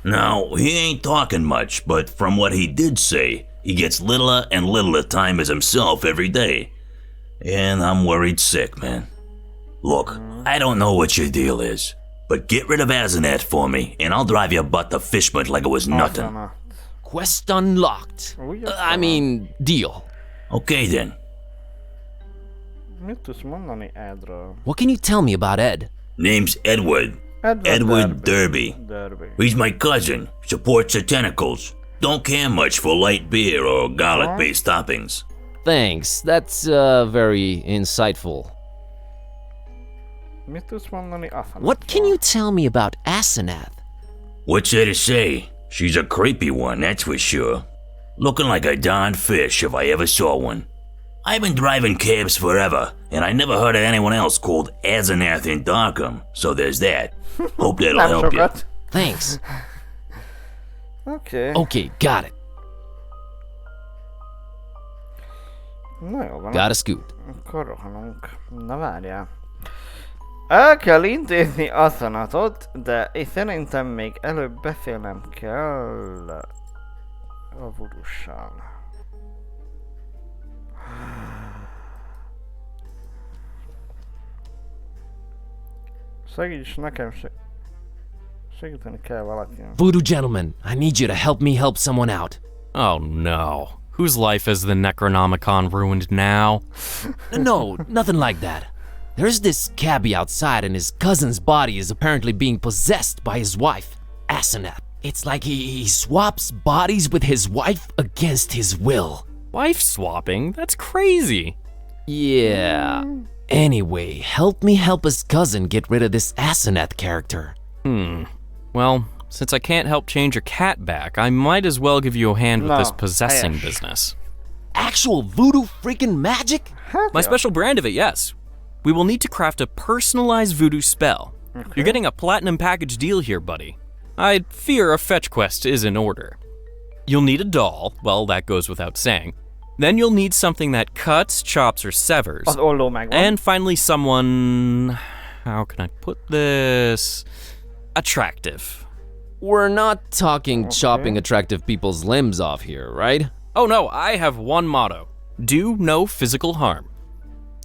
Now, he ain't talking much, but from what he did say, he gets littler and littler time as himself every day. And I'm worried sick, man. Look, I don't know what your deal is, but get rid of Asenath for me, and I'll drive your butt to Fishmont like it was nothing. Azana. Quest unlocked. I mean, deal. Okay then. Mit tudsz mondani Edről? What can you tell me about Ed? Name's Edward. Edward Derby. Derby. He's my cousin. Supports the tentacles. Don't care much for light beer or garlic-based toppings. Thanks, that's very insightful. Mit tudsz mondani Asenathról? What can you tell me about Asenath? What's there to say? She's a creepy one, that's for sure. Looking like a darn fish if I ever saw one. I've been driving cabs forever, and I never heard of anyone else called Asenath in Darkham, so there's that. Hope that'll Nem help you. sokat. Thanks. Oké. Okay, got it. Na jó van. Got a scoot. Akkor rohanunk. Na várjál. El kell intézni Asenathot, de én szerintem még előbb beszélnem kell a voodoo-sal. Segíts nekem, segíteni kell valakinek. Voodoo gentleman, I need you to help me help someone out. Oh no. Whose life has the Necronomicon ruined now? No, nothing like that. There's this cabbie outside and his cousin's body is apparently being possessed by his wife, Asenath. It's like he swaps bodies with his wife against his will. Wife swapping? That's crazy. Yeah. Anyway, help me help his cousin get rid of this Asenath character. Well, since I can't help change your cat back, I might as well give you a hand with No, this possessing Ash. business. Actual voodoo freaking magic? My special brand of it, yes. We will need to craft a personalized voodoo spell. You're getting a platinum package deal here, buddy. I fear a fetch quest is in order. You'll need a doll, well, that goes without saying. Then you'll need something that cuts, chops, or severs. Az olló megvan. And finally someone... how can I put this? Attractive. We're not talking chopping attractive people's limbs off here, right? Oh no, I have one motto. Do no physical harm.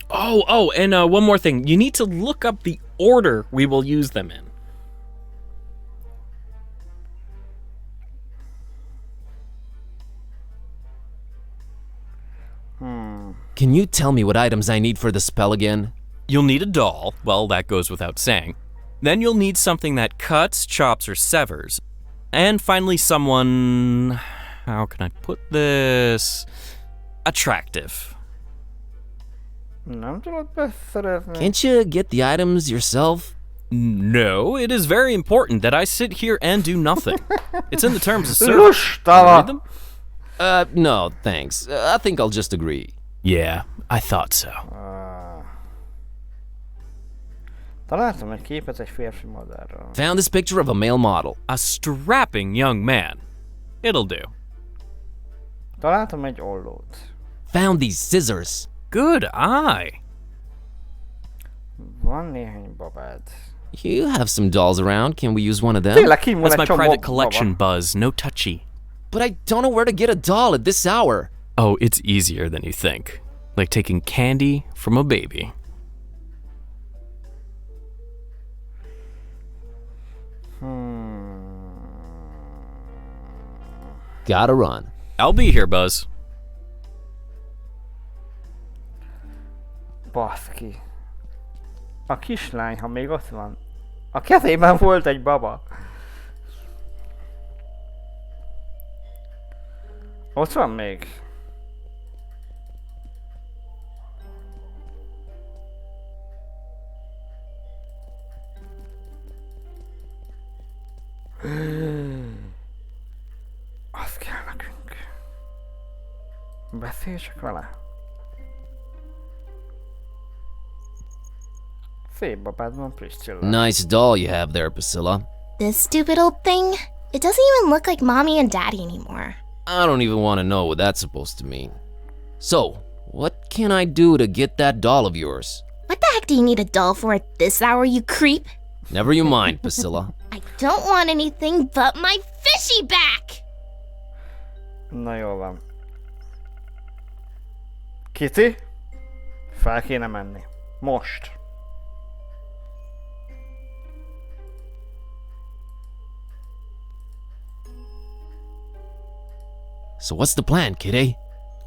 And one more thing. You need to look up the order we will use them in. Can you tell me what items I need for the spell again? You'll need a doll, well, that goes without saying. Then you'll need something that cuts, chops, or severs. And finally someone... how can I put this? Attractive. Nem tudod beszerezni? Can't you get the items yourself? No, it is very important that I sit here and do nothing. It's in the terms of service. Lusta Can you va. read them? No, thanks. I think I'll just agree. Yeah, I thought so. Találtam egy képet egy férfi modellről. Found this picture of a male model. A strapping young man. It'll do. Találtam egy ollót. Found these scissors. Good eye. Van néhány babád. You have some dolls around. Can we use one of them? Tényleg kim van That's egy my csomó private collection, baba. Buzz. No touchy. But I don't know where to get a doll at this hour. Oh, it's easier than you think. Like taking candy from a baby. Gotta run. I'll be here, Buzz. Baszki. A kislány, ha még ott van. A kezében volt egy baba. Ott van még. Az kell nekünk. Beszélj csak vele. Szép babád van, Priscilla. Nice doll you have there, Priscilla. This stupid old thing? It doesn't even look like mommy and daddy anymore. I don't even want to know what that's supposed to mean. So, what can I do to get that doll of yours? What the heck do you need a doll for at this hour, you creep? Never you mind, Priscilla. I don't want anything but my fishy back! Na jól van. Kitty? Fel kéne menni. Most. So what's the plan, Kitty?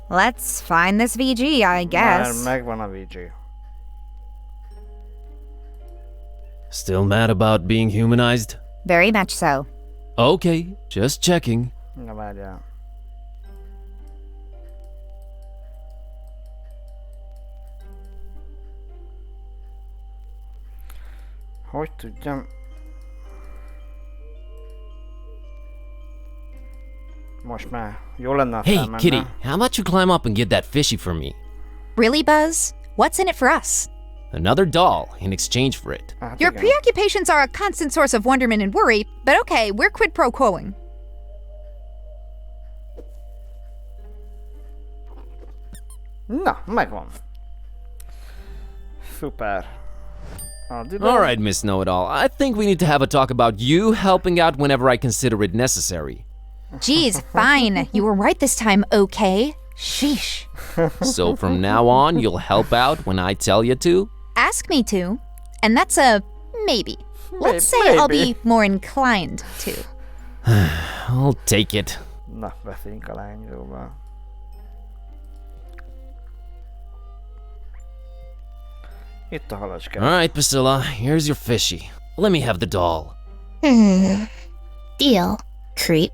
Let's find this VG, I guess. Már megvan a VG. Still mad about being humanized? Very much so. Okay, just checking. Na várjál. Hogy tudjam? Most már jó lenne a Hey, felmenne. Kitty, how about you climb up and get that fishy for me? Really, Buzz? What's in it for us? Another doll in exchange for it. Hát Your igen. preoccupations are a constant source of wonderment and worry, but okay, we're quid pro quoing. Na, megvan. Szuper. Addig All right, Miss Know-It-All. I think we need to have a talk about you helping out whenever I consider it necessary. Geez, fine. You were right this time, okay? Sheesh. So from now on, you'll help out when I tell you to? Ask me to, and that's a maybe. Let's say I'll be more inclined to. I'll take it. Na, beszéljünk a lányról. Itt a halacska. All right, Priscilla, here's your fishy. Let me have the doll. Deal, creep.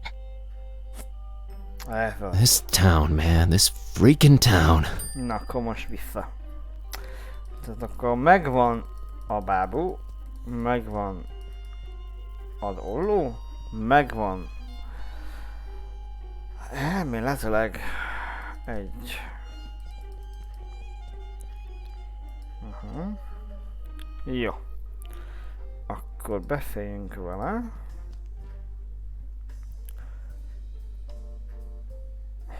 Ez az. This town, man, this freaking town. Na, akkor most vissza. Tehát akkor megvan a bábú, megvan az olló, megvan elméletileg egy Jó. Akkor beszéljünk vele.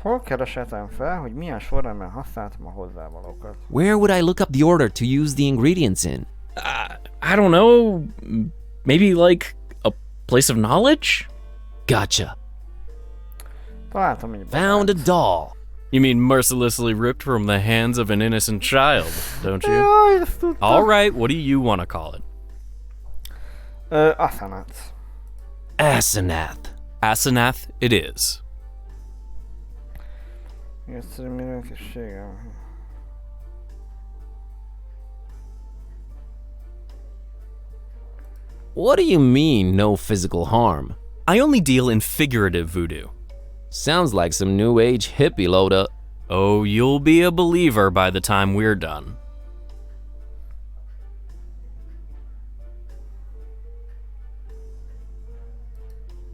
Hol keresetem fel, hogy milyen sorrendben használtam a hozzávalókat? Where would I look up the order to use the ingredients in? I don't know. Maybe like a place of knowledge? Gotcha. Találtam egy Found a doll. You mean mercilessly ripped from the hands of an innocent child, don't you? Jaj, ezt tudtam. All right, what do you want to call it? Asanat. Asenath. Asenath it is. Egyszerű mindenkiségem. What do you mean, no physical harm? I only deal in figurative voodoo. Sounds like some new age hippie load up. Oh, you'll be a believer by the time we're done.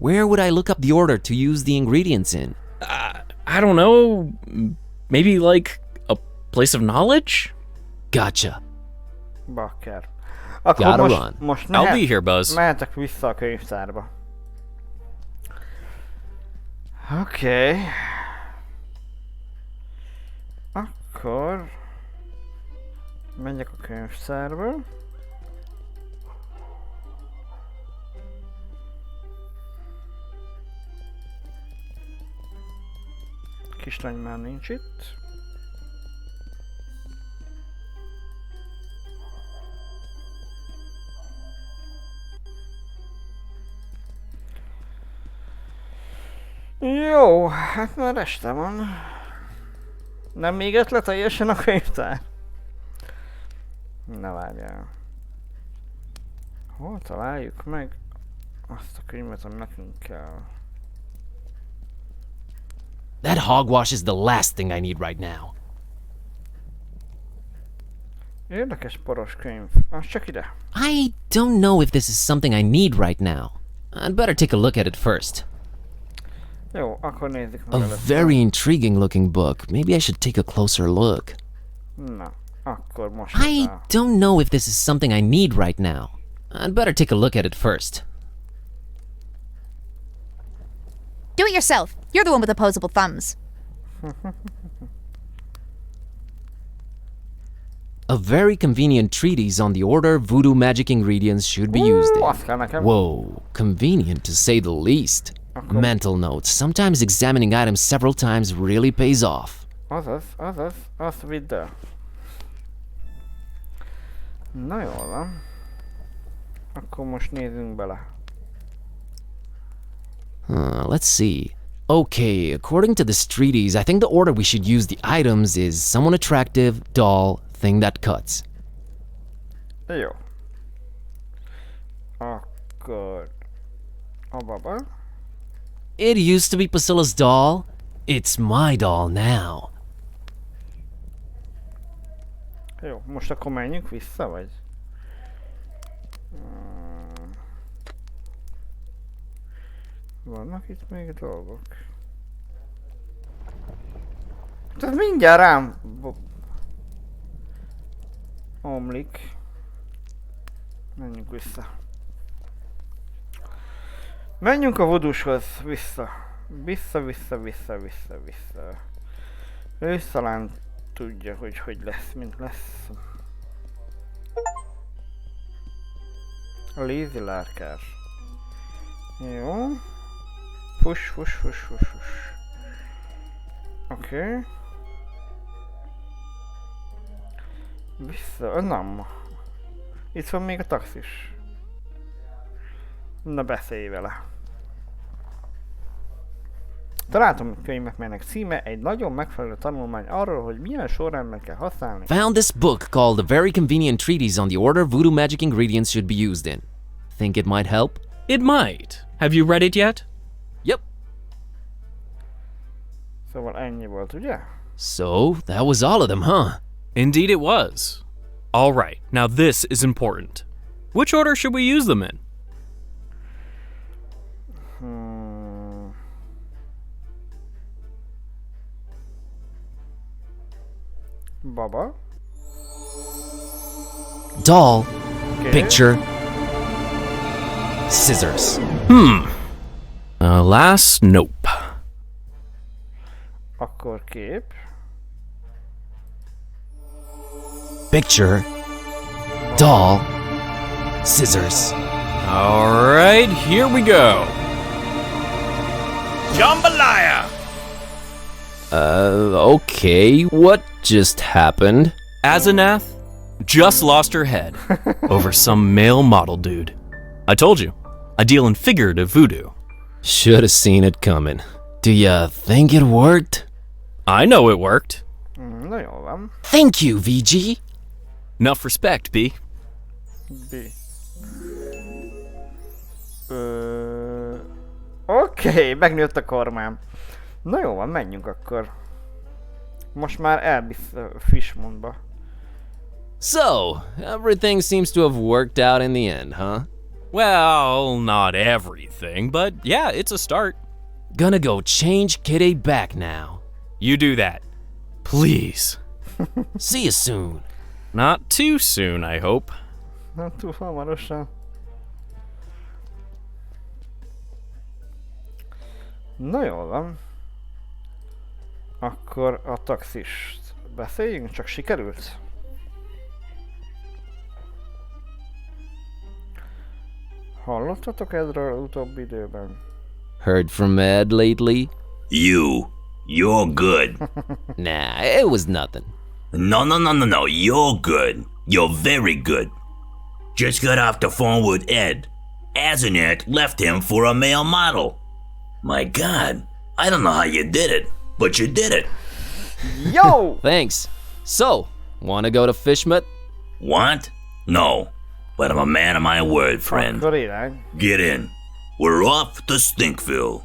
Where would I look up the order to use the ingredients in? I don't know. Maybe like a place of knowledge? Gotcha. Bakker. Akkor Gotta most, run. most I'll be here, Buzz. mehetek vissza a könyvtárba. Oké. Akkor... Menjek a könyvtárba. Kislány már nincs itt. Jó, hát már este van. Nem még ötlet teljesen a könyvtár? Na várjál. Hol találjuk meg azt a könyvet, ami nekünk kell? That hogwash is the last thing I need right now. Érdekes poros könyv. Az csak ide. I don't know if this is something I need right now. I'd better take a look at it first. Jó, akkor nézzük meg A először. very intriguing looking book. Maybe I should take a closer look. Na, akkor most I don't know if this is something I need right now. I'd better take a look at it first. Do it yourself. You're the one with opposable thumbs. A very convenient treatise on the order voodoo magic ingredients should be used in. Azt kell nekem. Whoa, convenient to say the least. Mental notes. Sometimes examining items several times really pays off. Azaz, azt vidd el. Na jól van. Akkor most nézzünk bele. Let's see. Okay, according to this treatise, I think the order we should use the items is someone attractive, doll, thing that cuts. Jó. Akkor... A baba. It used to be Priscilla's doll. It's my doll now. Jó, most akkor menjünk vissza, vagy? Vannak itt még dolgok. Tehát mindjárt rám omlik. Menjünk vissza. Menjünk a vodushoz, vissza. Vissza. Ő talán tudja, hogy lesz, mint lesz. A Lazy lárkás. Jó. Push. Oké. Vissza, nem. Itt van még a taxis. Na beszélj vele. Találtam a könyvet, melynek címe egy nagyon megfelelő tanulmány arról, hogy milyen sorrendben kell használni. Found this book called A Very Convenient Treatise on the Order Voodoo Magic Ingredients Should Be Used In. Think it might help? It might. Have you read it yet? Yep. Szóval ennyi volt, ugye? So, that was all of them, huh? Indeed it was. All right, now this is important. Which order should we use them in? Baba. Doll, Okay. picture, scissors. Alas, nope. Akkor kép. Picture, doll, scissors. All right, here we go. Jambalaya! Okay, what just happened? Azanath just lost her head over some male model dude. I told you, I deal in figurative voodoo. Should have seen it coming. Do ya think it worked? I know it worked. Na jól van. Thank you, VG. Enough respect, B. B. Oké, megnőtt a kormám. Na jó van, menjünk akkor. Most már elvisz Fishmondba. So, everything seems to have worked out in the end, huh? Well, not everything, but yeah, it's a start. Gonna go change Kitty back now. You do that. Please. See you soon. Not too soon, I hope. Nem túl hamarosan. Na jól van. Akkor a taxist beszéljünk, csak sikerült? Hallottatok Edről utóbbi időben? Heard from Ed lately? You're good. Nah, it was nothing. No, you're good. You're very good. Just got off the phone with Ed. Azanek left him for a male model. My God, I don't know how you did it, but you did it. Yo! Thanks. So, wanna go to Fishmut? Want? No, but I'm a man of my word, friend. Akkor irány. Get in. We're off to Stinkville.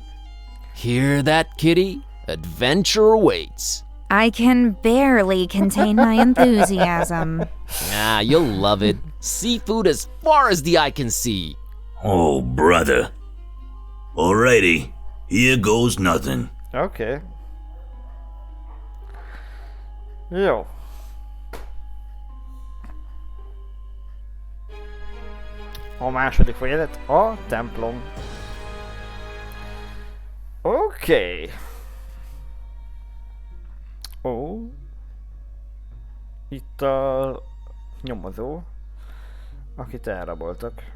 Hear that, Kitty? Adventure awaits. I can barely contain my enthusiasm. Ah, you'll love it. Seafood as far as the eye can see. Oh, brother. Alrighty, here goes nothing. Oké. Jó. A második fejezet a templom. Oké. Ó. Itt a nyomozó, akit elraboltak.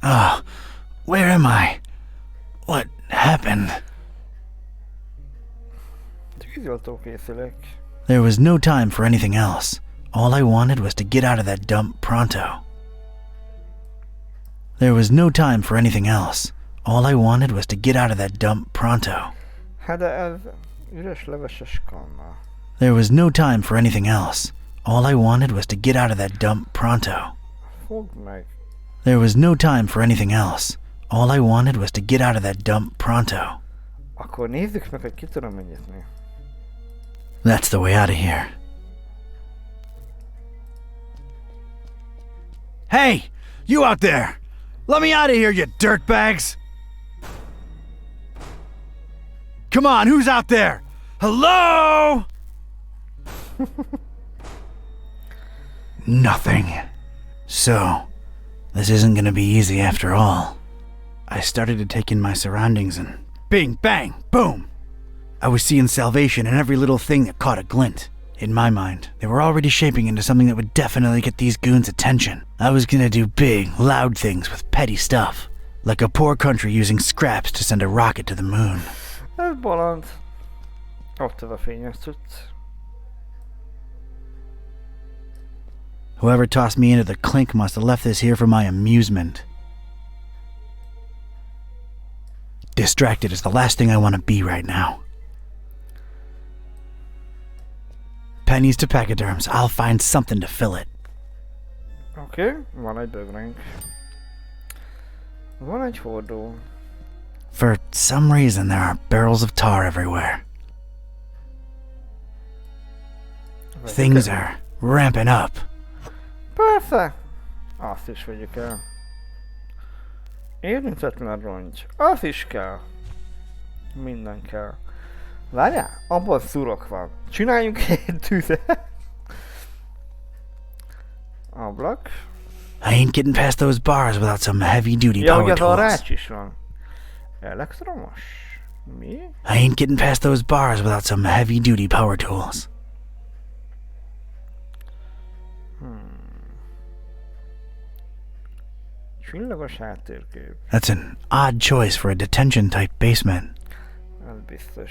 Ah, where am I? What happened? Tűzoltókészülék. There was no time for anything else. All I wanted was to get out of that dump pronto. There was no time for anything else. All I wanted was to get out of that dump pronto. Hát de ez üres leveses kanna. There was no time for anything else. All I wanted was to get out of that dump pronto. Fogd meg. There was no time for anything else. All I wanted was to get out of that dump pronto. Akkor nézzük meg, hogy ki tudom megnyitni. That's the way out of here. Hey! You out there! Let me out of here, you dirtbags! Come on, who's out there? Hello? Nothing. So, this isn't gonna be easy after all. I started to take in my surroundings and bing, bang, boom! I was seeing salvation in every little thing that caught a glint. In my mind, they were already shaping into something that would definitely get these goons' attention. I was gonna do big, loud things with petty stuff. Like a poor country using scraps to send a rocket to the moon. Ez bolond. Ott ez a fényes cucc. Whoever tossed me into the clink must have left this here for my amusement. Distracted is the last thing I want to be right now. Pennies to pachyderms, I'll find something to fill it. Oké, van egy bögrénk. Van egy hordó. For some reason, there are barrels of tar everywhere. Things are ramping up. Persze! Azt is vegyük el. Érintetlen rongy. Az is kell. Minden kell. Várjál, abban szurok van. Csináljunk egy tüzet. Ablak. I ain't getting past those bars without some heavy-duty Ja, power hogy az a tools. rács is van. Elektromos? Mi? I ain't getting past those bars without some heavy-duty power tools. Csillagos háttérkép. That's an odd choice for a detention-type basement. Ez biztos.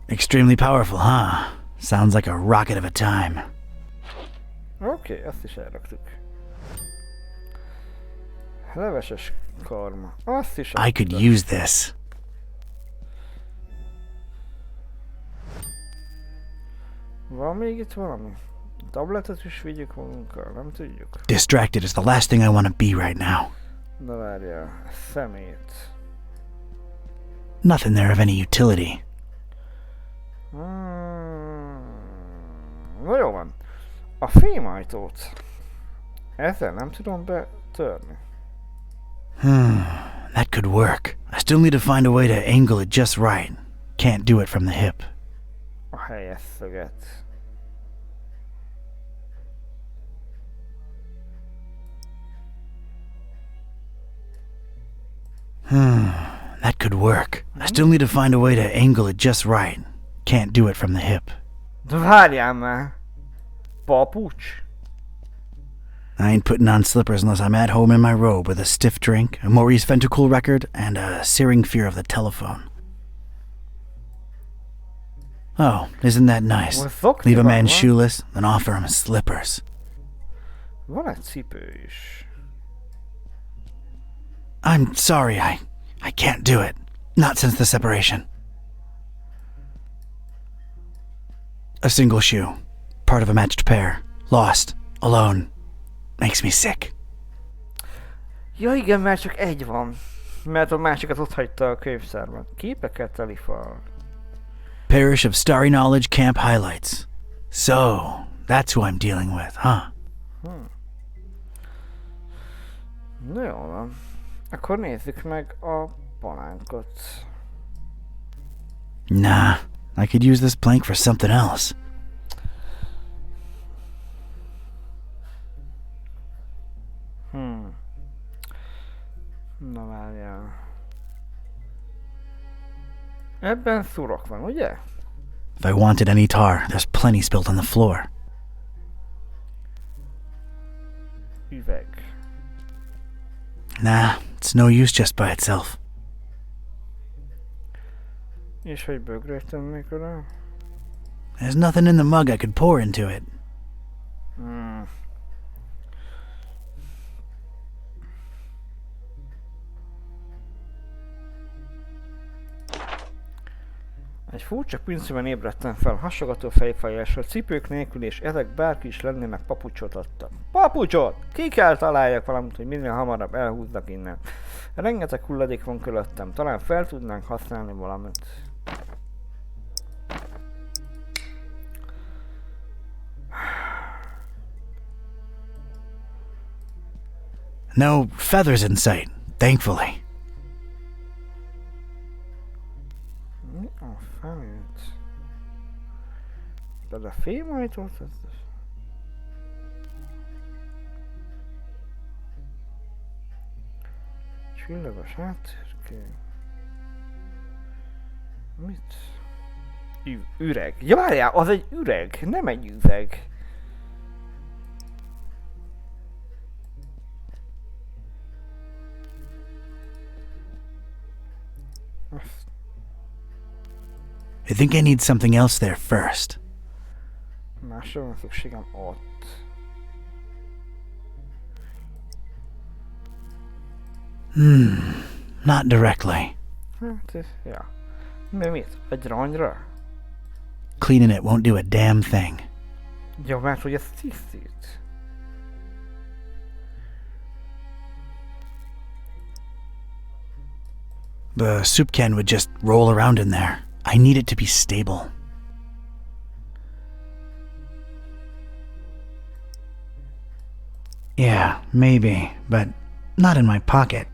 Extremely powerful, huh? Sounds like a rocket of a time. Oké, ezt is elraktuk. Leveses karma. Azt is I could use this. Van még itt valami? Tabletet is vigyük magunkkal, nem tudjuk. Distracted is the last thing I want to be right now. Na várjál, szemét. Nothing there of any utility. Na jó van. A fémajtót. Ezzel nem tudom betörni. That could work. I still need to find a way to angle it just right. Can't do it from the hip. A helyes szöget. That could work. I still need to find a way to angle it just right. Can't do it from the hip. De várjál már. Papucs? I ain't putting on slippers unless I'm at home in my robe with a stiff drink, a Maurice Ventricle record, and a searing fear of the telephone. Oh, isn't that nice? Leave a man shoeless, then offer him slippers. Van egy cipő is. I'm sorry, I can't do it. Not since the separation. A single shoe. Part of a matched pair. Lost. Alone. Makes me sick. Ja igen, mert csak egy van. Mert a másikat ott hagyta a könyvtárban. Képeket teli fal. Parish of Starry Knowledge Camp Highlights. So, that's who I'm dealing with, huh? Na jó van. Akkor nézzük meg a palánkot. Nah, I could use this plank for something else. Na várjál. Ebben szurok van, ugye? If I wanted any tar, there's plenty spilled on the floor. Üveg. Nah, it's no use just by itself. És hogy bögrét tennék oda? There's nothing in the mug I could pour into it. Egy furcsa pincében ébredtem fel, hasogató fejfájásra, cipők nélkül, és ezek bárki is lennének, papucsot adtam. Papucsot! Ki kell találjak valamit, hogy minél hamarabb elhúzzak innen. Rengeteg hulladék van körülöttem, talán fel tudnánk használni valamit. No feathers in sight, thankfully. A felét. De a fémajtót? Csillagos háttérkép. Mit? Üreg. Ja várjál, az egy üreg, nem egy üveg. I think I need something else there first. Másra van szükségem ott. Not directly. Hát, ja. Mi mit? Egy rongyra? Cleaning it won't do a damn thing. Ja, mert hogy ez tisztít. The soup can would just roll around in there. I need it to be stable. Yeah, maybe, but not in my pocket.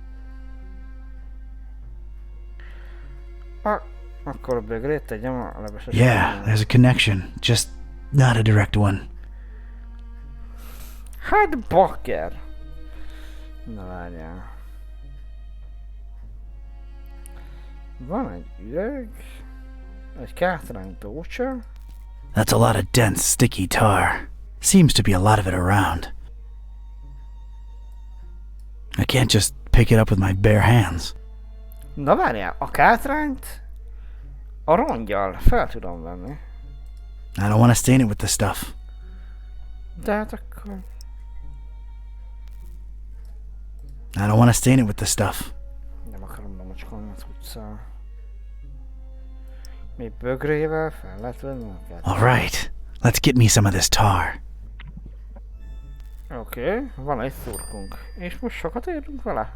Akkor a bögrét tegyem a leveses. Yeah, there's a connection, just not a direct one. Hát bakker! Na várjál. Van egy üreg, egy kátrány dócsa. That's a lot of dense, sticky tar. Seems to be a lot of it around. I can't just pick it up with my bare hands. Na várjál, a kátrányt a rongyal fel tudom venni. I don't want to stain it with the stuff. De hát akkor... I don't want to stain it with the stuff. Nem akarom bemocskolni az utcán. Még bögrével fel lehet venni őket. Alright, let's get me some of this tar. Oké, van egy szurkunk. És most sokat érünk vele?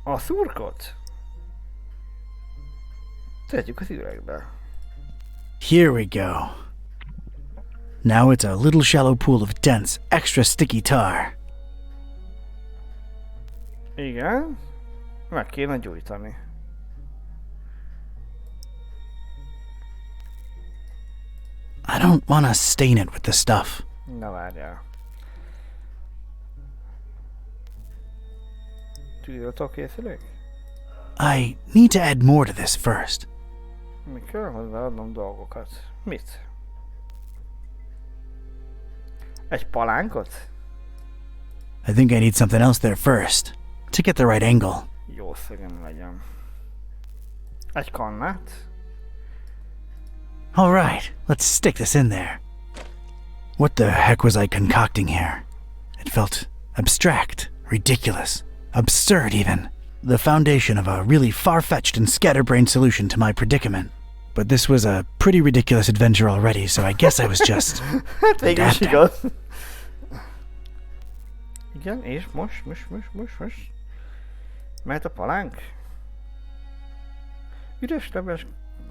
A szurkot? Tegyük az üregbe. Here we go. Now it's a little shallow pool of dense, extra sticky tar. Igen. Meg kéne gyújtani. I don't want to stain it with the stuff. Na várjál. Tűzoltó készülék? I need to add more to this first. Mi kell hozzáadnom dolgokat? Mit? Egy palánkot? I think I need something else there first, to get the right angle. Jó szegem legyen. Egy kannát? All right, let's stick this in there. What the heck was I concocting here? It felt abstract, ridiculous, absurd even. The foundation of a really far-fetched and scatterbrained solution to my predicament. But this was a pretty ridiculous adventure already, so I guess I was just adapting. Igen, és most. Mehet a palánk? Üres leves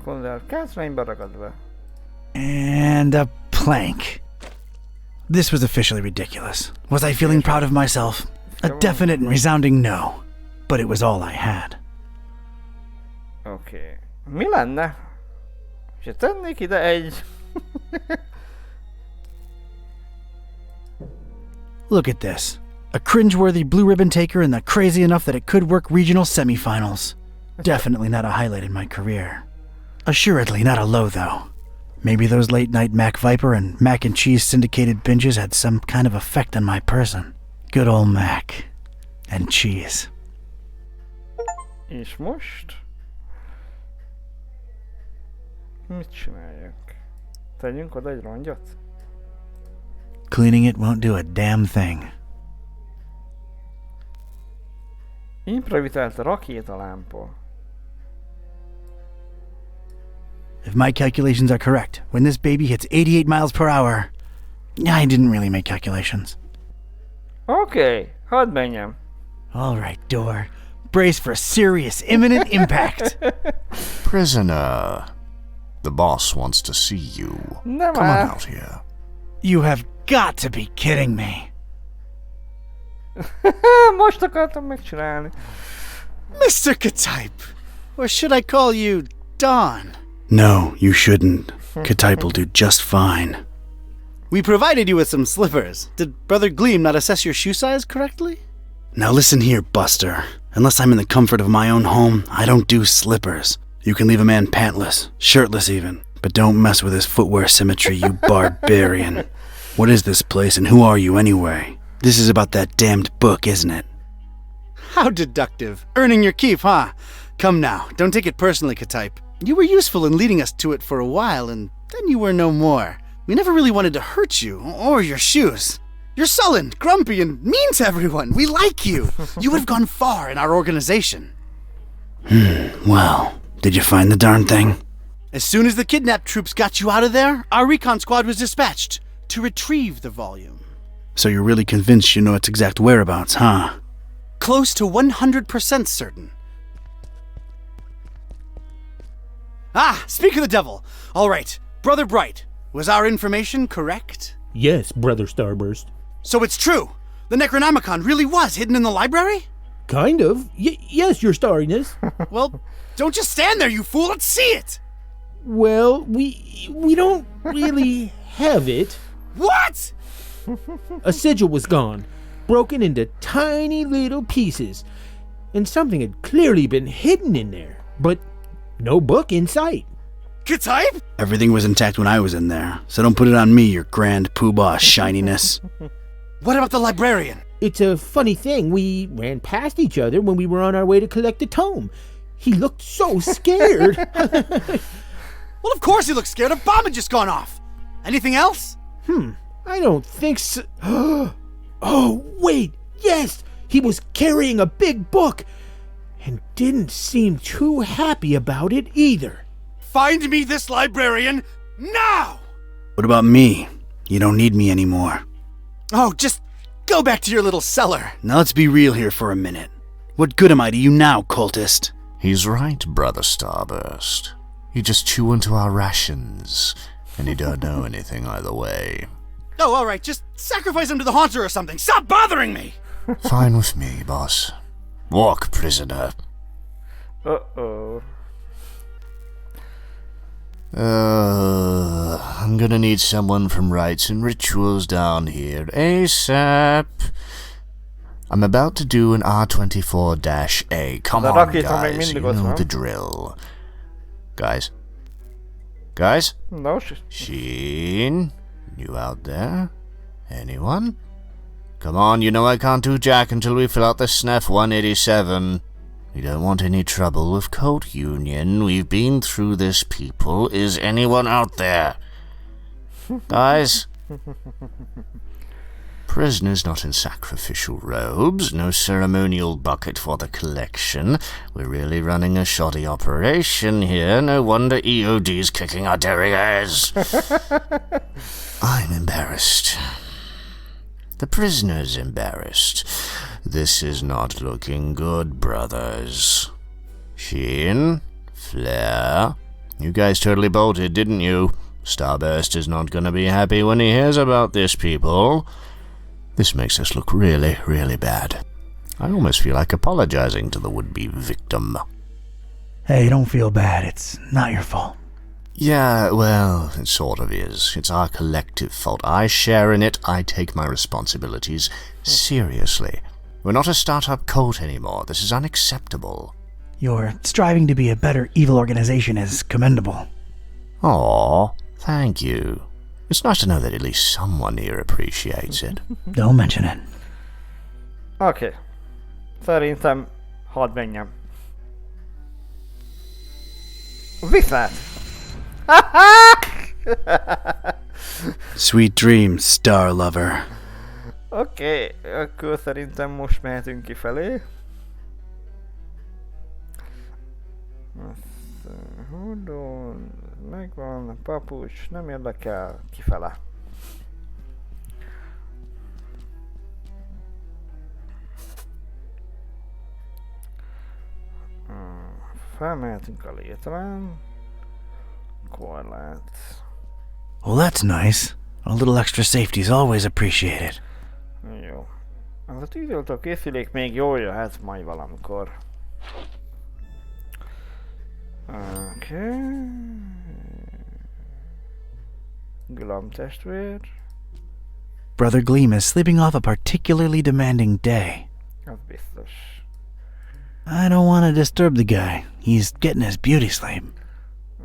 konzerv kátrányba ragadva. And a plank. This was officially ridiculous. Was I feeling proud of myself? A definite and resounding no. But it was all I had. Oké. Mi lenne? És tennék ide egy... Look at this. A cringeworthy blue ribbon taker and the crazy enough that it could work regional semifinals. Definitely not a highlight in my career. Assuredly not a low, though. Maybe those late night Mac Viper and mac and cheese syndicated binges had some kind of effect on my person. Good old mac and cheese. És most? Mit csináljak? Tegyünk oda egy rongyot? Cleaning it won't do a damn thing. Improvizált rakétalámpa. If my calculations are correct, when this baby hits 88 miles per hour... I didn't really make calculations. Oké, hadd menjem. All right, door. Brace for serious, imminent impact. Prisoner, the boss wants to see you. Nem Come on áll. out here. You have got to be kidding me. Most akartam megcsinálni. Mr. Katype! Or should I call you Don? No, you shouldn't. Katype will do just fine. We provided you with some slippers. Did Brother Gleam not assess your shoe size correctly? Now listen here, Buster. Unless I'm in the comfort of my own home, I don't do slippers. You can leave a man pantless, shirtless even, but don't mess with his footwear symmetry, you barbarian. What is this place and who are you anyway? This is about that damned book, isn't it? How deductive. Earning your keep, huh? Come now, don't take it personally, Katype. You were useful in leading us to it for a while, and then you were no more. We never really wanted to hurt you, or your shoes. You're sullen, grumpy, and mean to everyone. We like you. You would have gone far in our organization. Well, did you find the darn thing? As soon as the kidnapped troops got you out of there, our recon squad was dispatched to retrieve the volume. So you're really convinced you know its exact whereabouts, huh? Close to 100% certain. Ah, speak of the devil. All right, Brother Bright, was our information correct? Yes, Brother Starburst. So it's true. The Necronomicon really was hidden in the library? Kind of. Yes, Your Starriness. Well, don't just stand there, you fool. Let's see it. Well, we don't really have it. What? A sigil was gone, broken into tiny little pieces, and something had clearly been hidden in there, but no book in sight. Katype? Everything was intact when I was in there, so don't put it on me, your grand poobah shininess. What about the librarian? It's a funny thing. We ran past each other when we were on our way to collect the tome. He looked so scared. Well, of course he looked scared. A bomb had just gone off. Anything else? I don't think so. Oh, wait. Yes, he was carrying a big book and didn't seem too happy about it either. Find me this librarian now! What about me? You don't need me anymore. Oh, just go back to your little cellar. Now let's be real here for a minute. What good am I to you now, cultist? He's right, Brother Starburst. You just chew into our rations, and you don't know anything either way. Oh, alright, just sacrifice him to the haunter or something. Stop bothering me! Fine with me, boss. Walk, prisoner. Uh-oh. I'm gonna need someone from Rites and Rituals down here ASAP. I'm about to do an R24-A. Come on, guys, you know the drill. Guys? Guys? No, Sheen? You out there? Anyone? Come on, you know I can't do jack until we fill out the SNF 187. We don't want any trouble with Code Union. We've been through this, people. Is anyone out there? Guys? Prisoners not in sacrificial robes. No ceremonial bucket for the collection. We're really running a shoddy operation here. No wonder EOD's kicking our derrieres. I'm embarrassed. The prisoner's embarrassed. This is not looking good, brothers. Sheen? Flair? You guys totally bolted, didn't you? Starburst is not gonna be happy when he hears about this, people. This makes us look really, really bad. I almost feel like apologizing to the would-be victim. Hey, don't feel bad. It's not your fault. Yeah, well, it sort of is. It's our collective fault. I share in it. I take my responsibilities seriously. We're not a startup cult anymore. This is unacceptable. Your striving to be a better evil organization is commendable. Aw, thank you. It's nice to know that at least someone here appreciates it. Don't mention it. Oké. Szerintem hadd menjem. Viszlát! Sweet dreams, star lover. Oké, akkor szerintem most mehetünk kifelé. Húdon, megvan, papucs, nem érdekel, kifele. Felmehetünk a létrán. Korlát. Well, that's nice. A little extra safety is always appreciated. Jó. Az a tűzoltó készülék még jól jöhet majd valamikor. Oké. Glam testvér. Brother Gleam is sleeping off a particularly demanding day. Az biztos. I don't want to disturb the guy. He's getting his beauty sleep.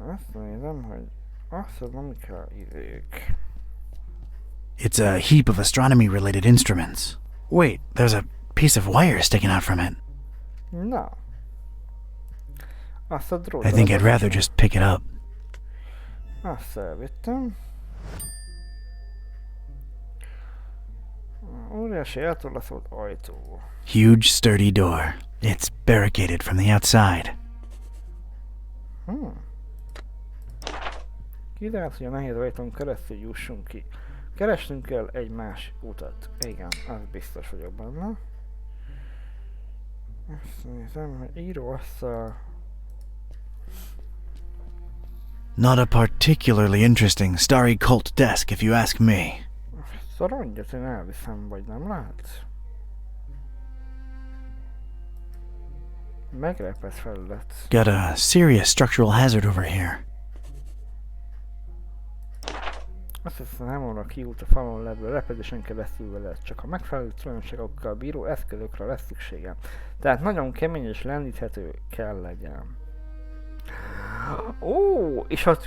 Azt nézem, hogy azt nem kell idők. It's a heap of astronomy-related instruments. Wait, there's a piece of wire sticking out from it. Na. Azt a drót. I think I'd rather just pick it up. Azt elvittem. Óriási eltorlaszolt ajtó. Huge, sturdy door. It's barricaded from the outside. Kiderült, hogy a nehéz ajtón keresztül jussunk ki. Keresnünk kell egy más utat. Igen, az biztos vagyok benne. Azt nézem, hogy íróasszal... Not a particularly interesting starry cult desk, if you ask me. Szorongyat én elviszem, vagy nem látsz? Meglepett felület. Got a serious structural hazard over here. Azt hiszem, nem volna kiút a falon levő repedésen keresztül vele, csak a megfelelő tulajdonságokkal bíró eszközökre lesz szükségem. Tehát nagyon kemény és lendíthető kell legyen. Ó, és ha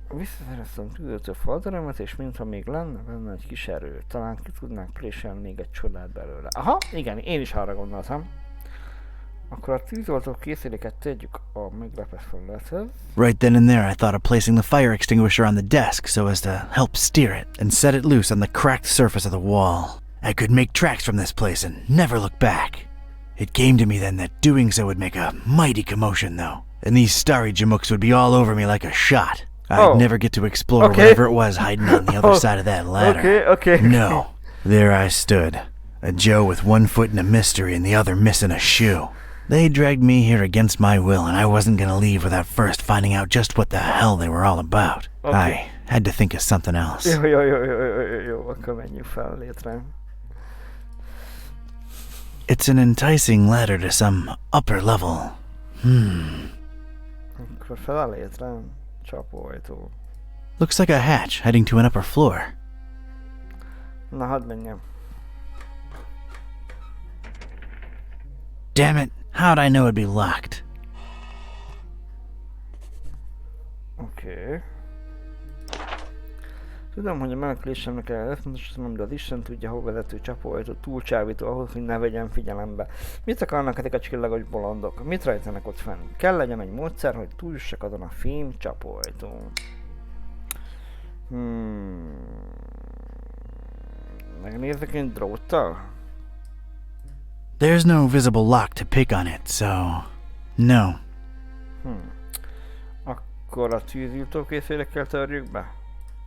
visszaszereztem tűzöltő falterömet, és mintha még lenne benne egy kis erő, talán ki tudnánk préselni még egy csodát belőle. Aha, igen, én is arra gondoltam. Akkor a tűzoltó készüléket tegyük a meglepett felülethez. Right then and there, I thought of placing the fire extinguisher on the desk so as to help steer it and set it loose on the cracked surface of the wall. I could make tracks from this place and never look back. It came to me then that doing so would make a mighty commotion, though, and these starry jamooks would be all over me like a shot. I'd never get to explore whatever it was hiding on the other side of that ladder. Okay. No. There I stood, a Joe with one foot in a mystery and the other missing a shoe. They dragged me here against my will, and I wasn't gonna leave without first finding out just what the hell they were all about. Okay. I had to think of something else. Jó, akkor menjünk fel a létre. It's an enticing ladder to some upper level. Akkor fel a létre, csapóajtó. Looks like a hatch heading to an upper floor. Na, hadd menjem. Damn it, how'd I know it'd be locked? Oké. Tudom, hogy a menekülésemnek eleffontosan, de az Isten tudja, hol vezető csapóajtó túlcsábító ahhoz, hogy ne vegyem figyelembe. Mit akarnak ezek a csillagos bolondok? Mit rejtenek ott fenn? Kell legyen egy módszer, hogy túljussak azon a fém csapóajtón. Megnézzek én dróttal? There's no visible lock to pick on it, so... no. Akkor a tűzírtókészülékkel törjük be?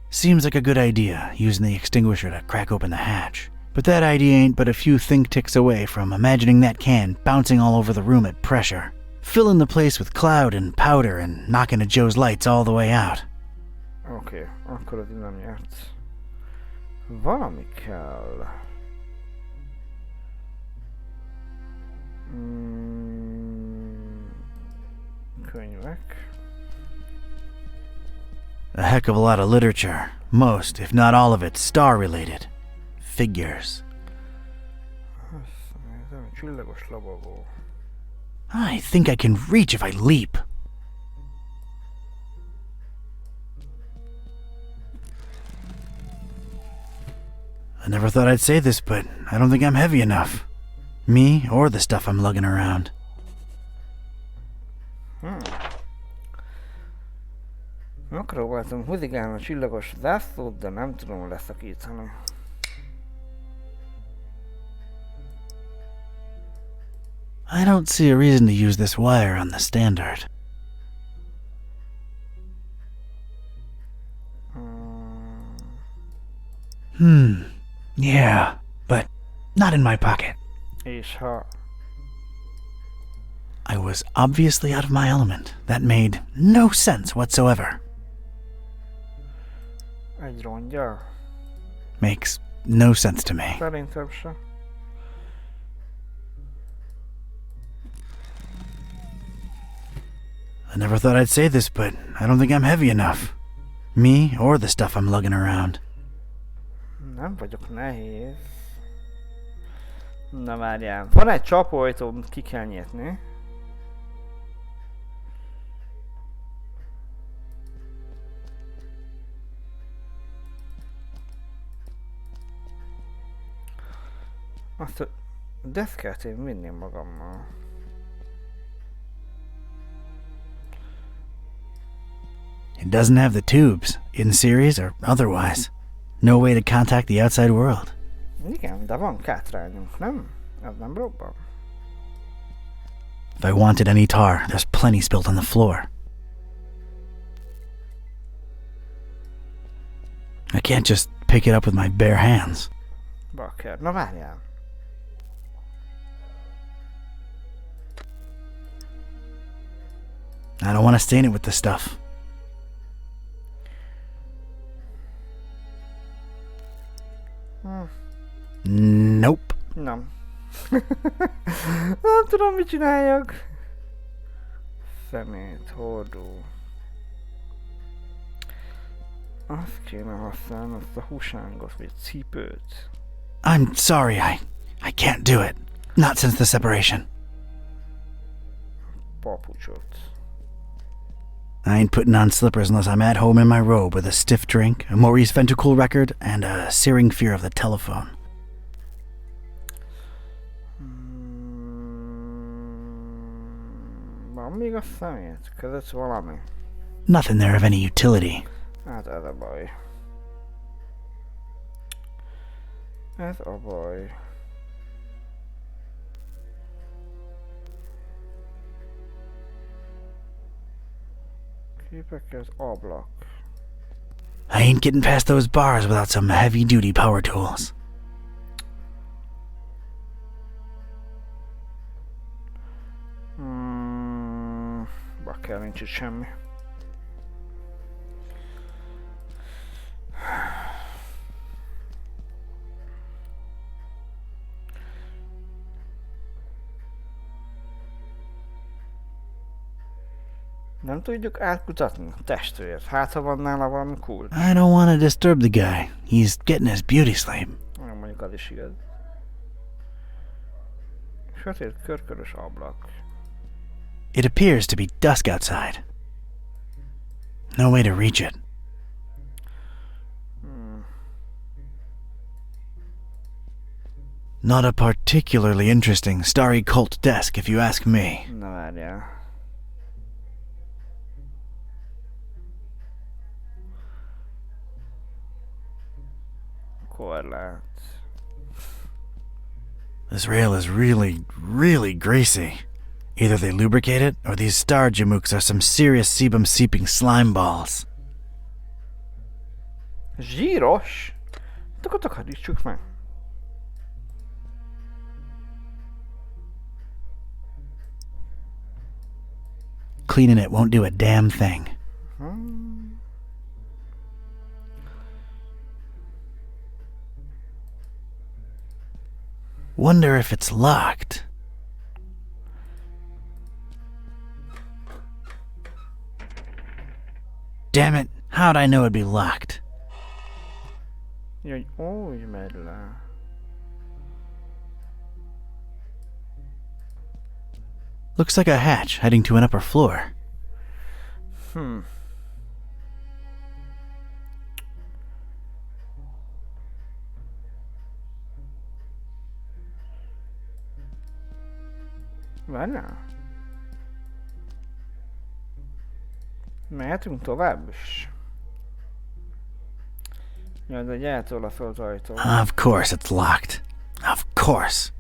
Seems like a good idea, using the extinguisher to crack open the hatch. But that idea ain't but a few think ticks away from imagining that can bouncing all over the room at pressure, filling the place with cloud and powder and knocking a Joe's lights all the way out. Oké, akkor az nem járt. Valami kell. Könyvek. A heck of a lot of literature. Most, if not all of it, star-related. Figures. Csillagos lobogó. I think I can reach if I leap. I never thought I'd say this, but I don't think I'm heavy enough. Me or the stuff I'm lugging around. Megpróbáltam húzigálni a csillagos zászlót, de nem tudom leszakítani. I don't see a reason to use this wire on the standard. Yeah, but not in my pocket. És ha... I was obviously out of my element. That made no sense whatsoever. Egy rongyal? Makes no sense to me. Szerintem se. I never thought I'd say this, but I don't think I'm heavy enough. Me or the stuff I'm lugging around. Nem vagyok nehéz. Na várjál. Van egy csapóajtó, ki kell nyitni. Azt a deszkát én vinném magammal. It doesn't have the tubes, in series or otherwise. No way to contact the outside world. Igen, de van kátrányunk, nem? Az nem robban. If I wanted any tar, there's plenty spilled on the floor. I can't just pick it up with my bare hands. Bakker, na várjál. I don't want to stain it with this stuff. Nope. Nem. Nem tudom, mit csináljak. Szemét, hordó. Azt kéne használni, azt a húsángot, vagy cipőt. I'm sorry, I can't do it. Not since the separation. Papucsot. I ain't putting on slippers unless I'm at home in my robe with a stiff drink, a Maurice Ventricle record, and a searing fear of the telephone. Van még a szemét? Között valami? Nothing there of any utility. Hát ez a baj. Ez a baj. Képek, ez ablak. I ain't getting past those bars without some heavy-duty power tools. Fogadjak el, nincs itt semmi. Nem tudjuk átkutatni a testvért. Hát ha van nála valami kulcs. I don't want to disturb the guy. He's getting his beauty sleep. Mondjuk az is igaz. Sötét körkörös ablak. It appears to be dusk outside. No way to reach it. Not a particularly interesting starry cult desk, if you ask me. Na várjál. Korlát. This rail is really greasy. Either they lubricate it, or these star jamooks are some serious sebum seeping slime balls. Zsíros? Akkor takarítsuk meg. Cleaning it won't do a damn thing. Wonder if it's locked. Damn it, how'd I know it'd be locked? Jaj, úgy megy le. Looks like a hatch heading to an upper floor. Várjál. Mehetünk tovább is. Jaj, de egy eltol a föl az ajtó. Of course it's locked. Of course.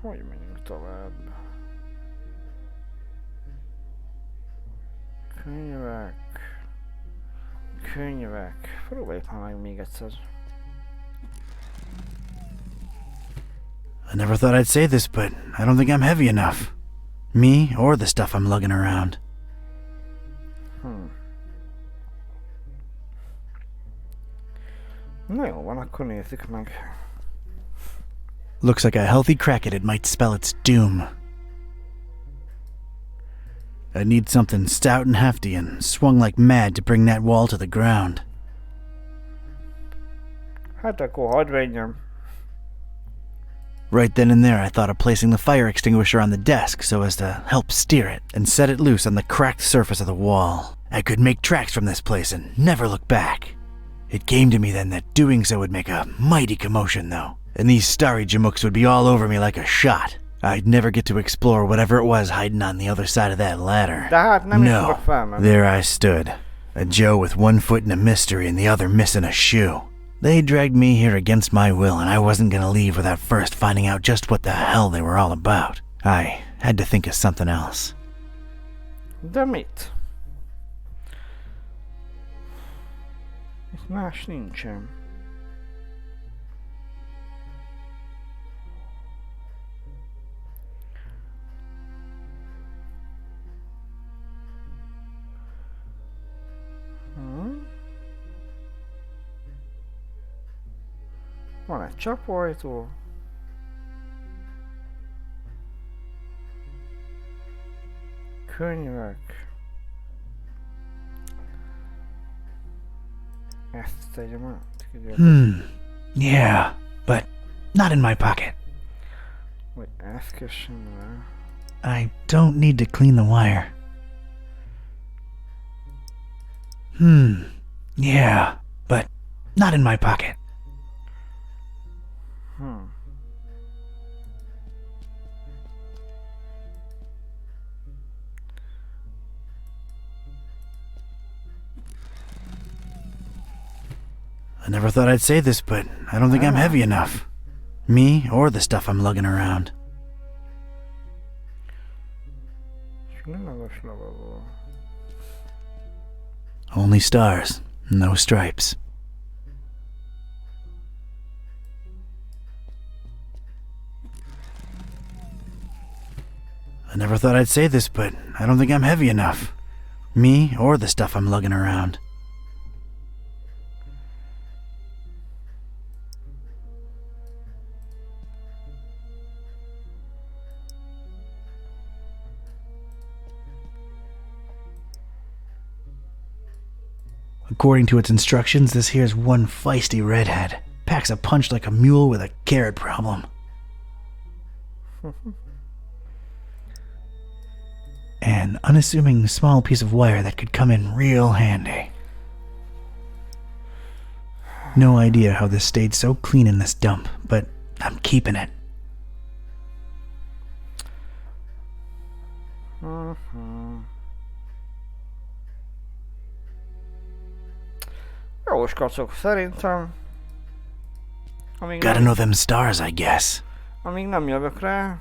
Hogy menjünk tovább? Könyvek. Próbáljuk már meg még egyszer. I never thought I'd say this, but I don't think I'm heavy enough. Me or the stuff I'm lugging around. Na jó van, akkor nézzük meg. Looks like a healthy crack at it might spell its doom. I'd need something stout and hefty and swung like mad to bring that wall to the ground. Hát akkor hadd menjem. Right then and there, I thought of placing the fire extinguisher on the desk so as to help steer it and set it loose on the cracked surface of the wall. I could make tracks from this place and never look back. It came to me then that doing so would make a mighty commotion, though, and these starry jamooks would be all over me like a shot. I'd never get to explore whatever it was hiding on the other side of that ladder. No, there I stood, a Joe with one foot in a mystery and the other missing a shoe. They dragged me here against my will, and I wasn't gonna leave without first finding out just what the hell they were all about. I had to think of something else. De mit? Itt más nincsen. Van egy csapóajtó. Könyvek. Ezt tegyem át. Yeah, but not in my pocket. Vagy ezt kössem le. I don't need to clean the wire. Yeah, but not in my pocket. I never thought I'd say this, but I don't think I'm heavy enough. Me or the stuff I'm lugging around. Only stars, no stripes. Never thought I'd say this, but I don't think I'm heavy enough. Me or the stuff I'm lugging around. According to its instructions, this here's one feisty redhead. Packs a punch like a mule with a carrot problem. An unassuming small piece of wire that could come in real handy. No idea how this stayed so clean in this dump, but I'm keeping it. Jó, skacok, szerintem. Gotta know them stars, I guess. Amíg nem jövök rá.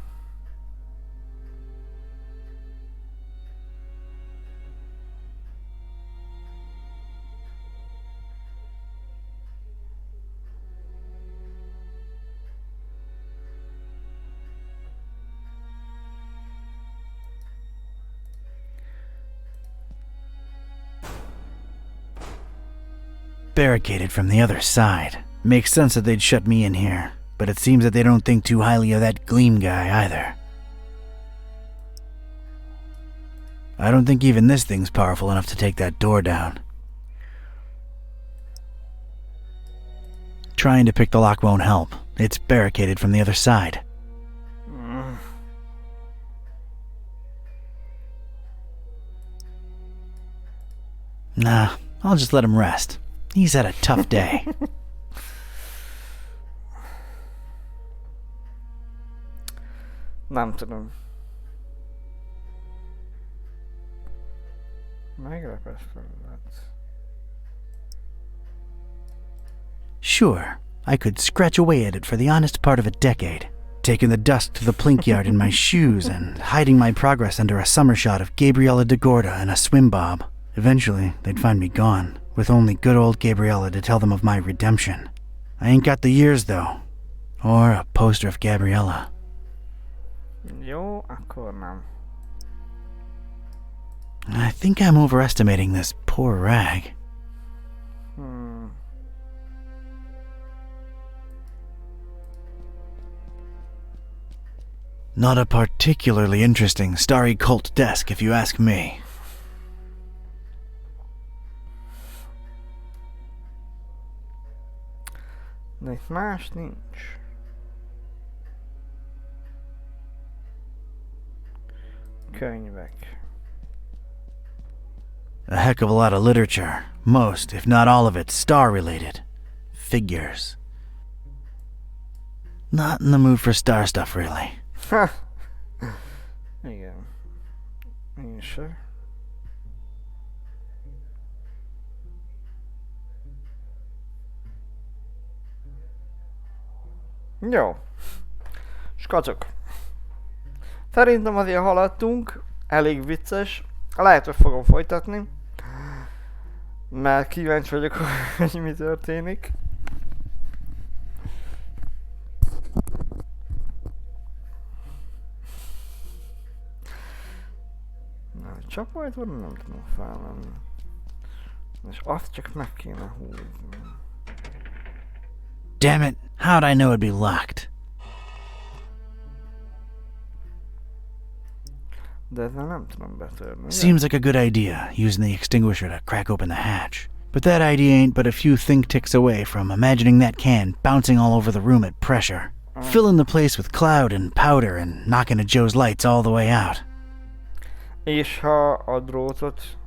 Barricaded from the other side. Makes sense that they'd shut me in here, but it seems that they don't think too highly of that Gleam guy either. I don't think even this thing's powerful enough to take that door down. Trying to pick the lock won't help. It's barricaded from the other side. Nah, I'll just let him rest. He's had a tough day. Nem tudom. Meglepesz felület. Sure, I could scratch away at it for the honest part of a decade, taking the dust to the plink yard in my shoes and hiding my progress under a summer shot of Gabriella de Gorda and a swim bob. Eventually, they'd find me gone, with only good old Gabriella to tell them of my redemption. I ain't got the years, though. Or a poster of Gabriella. Jó, akkor nem. I think I'm overestimating this poor rag. Not a particularly interesting starry cult desk, if you ask me. De itt más nincs. Könyvek. A heck of a lot of literature. Most, if not all of it, star-related. Figures. Not in the mood for star stuff, really. Igen. Én se. Jó. Skacok. Szerintem azért haladtunk. Elég vicces. Lehet, hogy fogom folytatni. Mert kíváncsi vagyok, hogy mi történik. Na, a csapajtól nem tudom felvenni. És azt csak meg kéne húzni. Damn it, how'd I know it'd be locked? De ezzel nem tudom betörni. Seems like a good idea, using the extinguisher to crack open the hatch. But that idea ain't but a few think ticks away from imagining that can bouncing all over the room at pressure, filling the place with cloud and powder and knocking at Joe's lights all the way out. És ha a drótot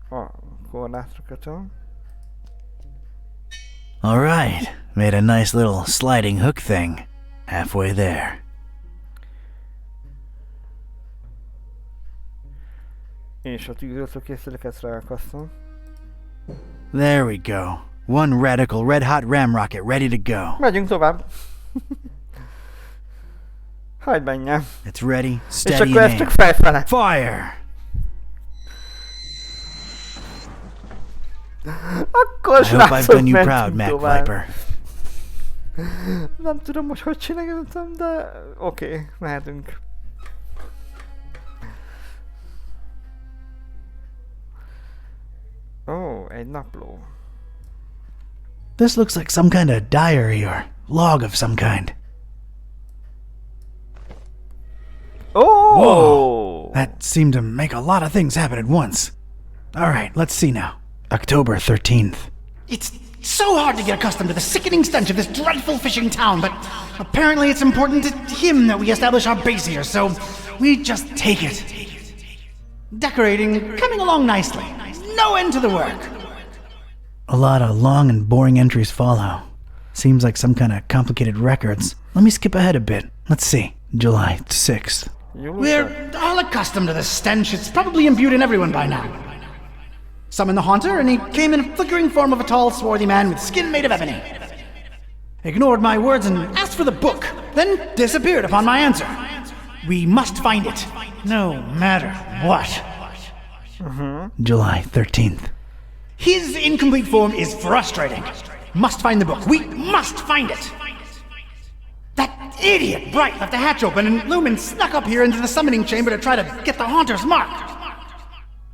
a korlátra kötöm. Alright, made a nice little sliding hook thing. Halfway there. És a tűzoltókészüléket ráakasztom. There we go. One radical red-hot ram rocket ready to go. Megyünk tovább. Hagyd menjem. It's ready, És steady, akkor ez and csak aim. felfele. Fire! Akkor I hope I've done you mentünk proud, Mac tovább. Viper. Nem tudom most, hogy csináltam, de oké, mehetünk. Egy napló. This looks like some kind of diary or log of some kind. Oh! Whoa! That seemed to make a lot of things happen at once. Alright, let's see now. October 13th. It's so hard to get accustomed to the sickening stench of this dreadful fishing town, but apparently it's important to him that we establish our base here, so we just take it. Decorating, coming along nicely. No end to the work. A lot of long and boring entries follow. Seems like some kind of complicated records. Let me skip ahead a bit. Let's see. July 6th. We're all accustomed to the stench. It's probably imbued in everyone by now. Summoned the Haunter, and he came in a flickering form of a tall, swarthy man with skin made of ebony. Ignored my words and asked for the book, then disappeared upon my answer. We must find it, no matter what. July 13th. His incomplete form is frustrating. Must find the book. We must find it. That idiot Bright left the hatch open, and Lumen snuck up here into the summoning chamber to try to get the Haunter's mark.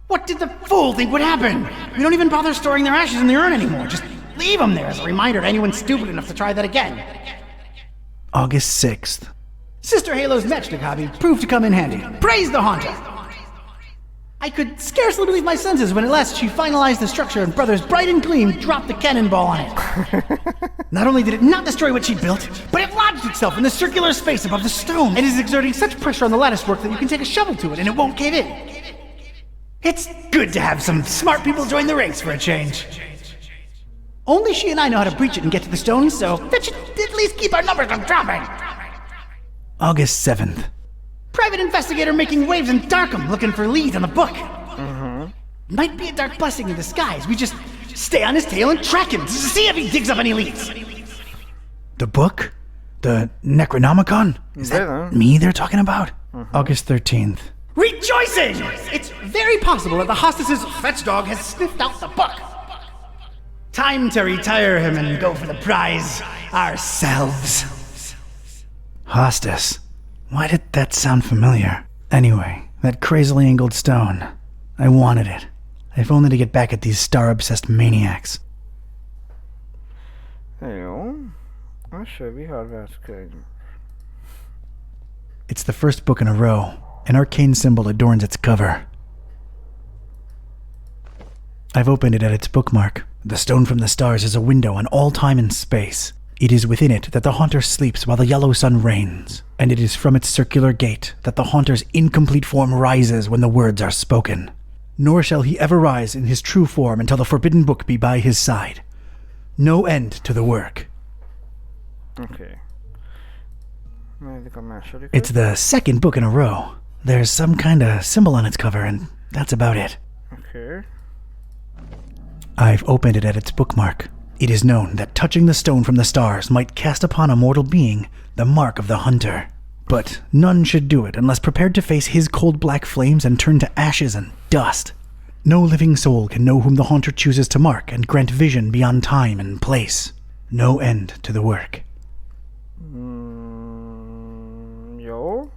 What did the fool think would happen? We don't even bother storing their ashes in the urn anymore. Just leave them there as a reminder to anyone stupid enough to try that again. August 6th. Sister Halo's matchstick hobby proved to come in handy. Praise the Haunter! I could scarcely believe my senses when at last she finalized the structure and Brothers Bright and Gleam dropped the cannonball on it. Not only did it not destroy what she built, but it lodged itself in the circular space above the stone and is exerting such pressure on the latticework that you can take a shovel to it and it won't cave in. It's good to have some smart people join the ranks for a change. Only she and I know how to breach it and get to the stone, so that should at least keep our numbers from dropping. August 7th. Private investigator making waves in Darkham looking for leads on the book. Might be a dark blessing in disguise. We just stay on his tail and track him to see if he digs up any leads. The book? The Necronomicon? Is that me they're talking about? August 13th. Rejoicing! It's very possible that the hostess's fetch dog has sniffed out the book. Time to retire him and go for the prize ourselves. Hostess. Why did that sound familiar? Anyway, that crazily angled stone. I wanted it. If only to get back at these star-obsessed maniacs. Jó. Első viharváskönyv. It's the first book in a row. An arcane symbol adorns its cover. I've opened it at its bookmark. The stone from the stars is a window on all time and space. It is within it that the Haunter sleeps while the yellow sun reigns, and it is from its circular gate that the Haunter's incomplete form rises when the words are spoken. Nor shall he ever rise in his true form until the forbidden book be by his side. No end to the work. Okay. It's the second book in a row. There's some kind of symbol on its cover, and that's about it. Okay. I've opened it at its bookmark. It is known that touching the stone from the stars might cast upon a mortal being the mark of the Hunter. But none should do it unless prepared to face his cold black flames and turn to ashes and dust. No living soul can know whom the Haunter chooses to mark and grant vision beyond time and place. No end to the work. Jó.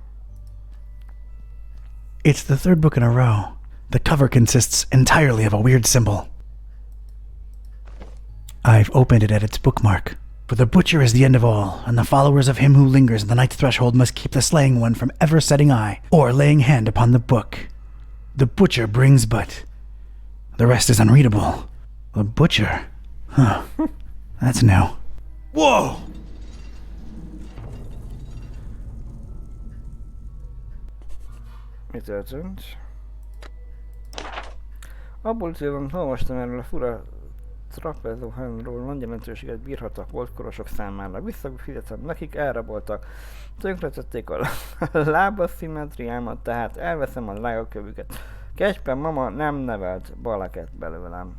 It's the third book in a row. The cover consists entirely of a weird symbol. I've opened it at its bookmark. For the butcher is the end of all, and the followers of him who lingers at the night's threshold must keep the slaying one from ever setting eye or laying hand upon the book. The butcher brings but... The rest is unreadable. The butcher? Huh. That's new. Whoa! Mi történt? Abból célom, olvastam erről a fura trapezóhányról, nagy jelentőséget bírhattak volt korosok számára. Visszafizetem nekik, elraboltak. Tönkretették a lábaszimmetriámat, tehát elveszem a lágakövüket. Kecspen mama nem nevelt balaket belőlem.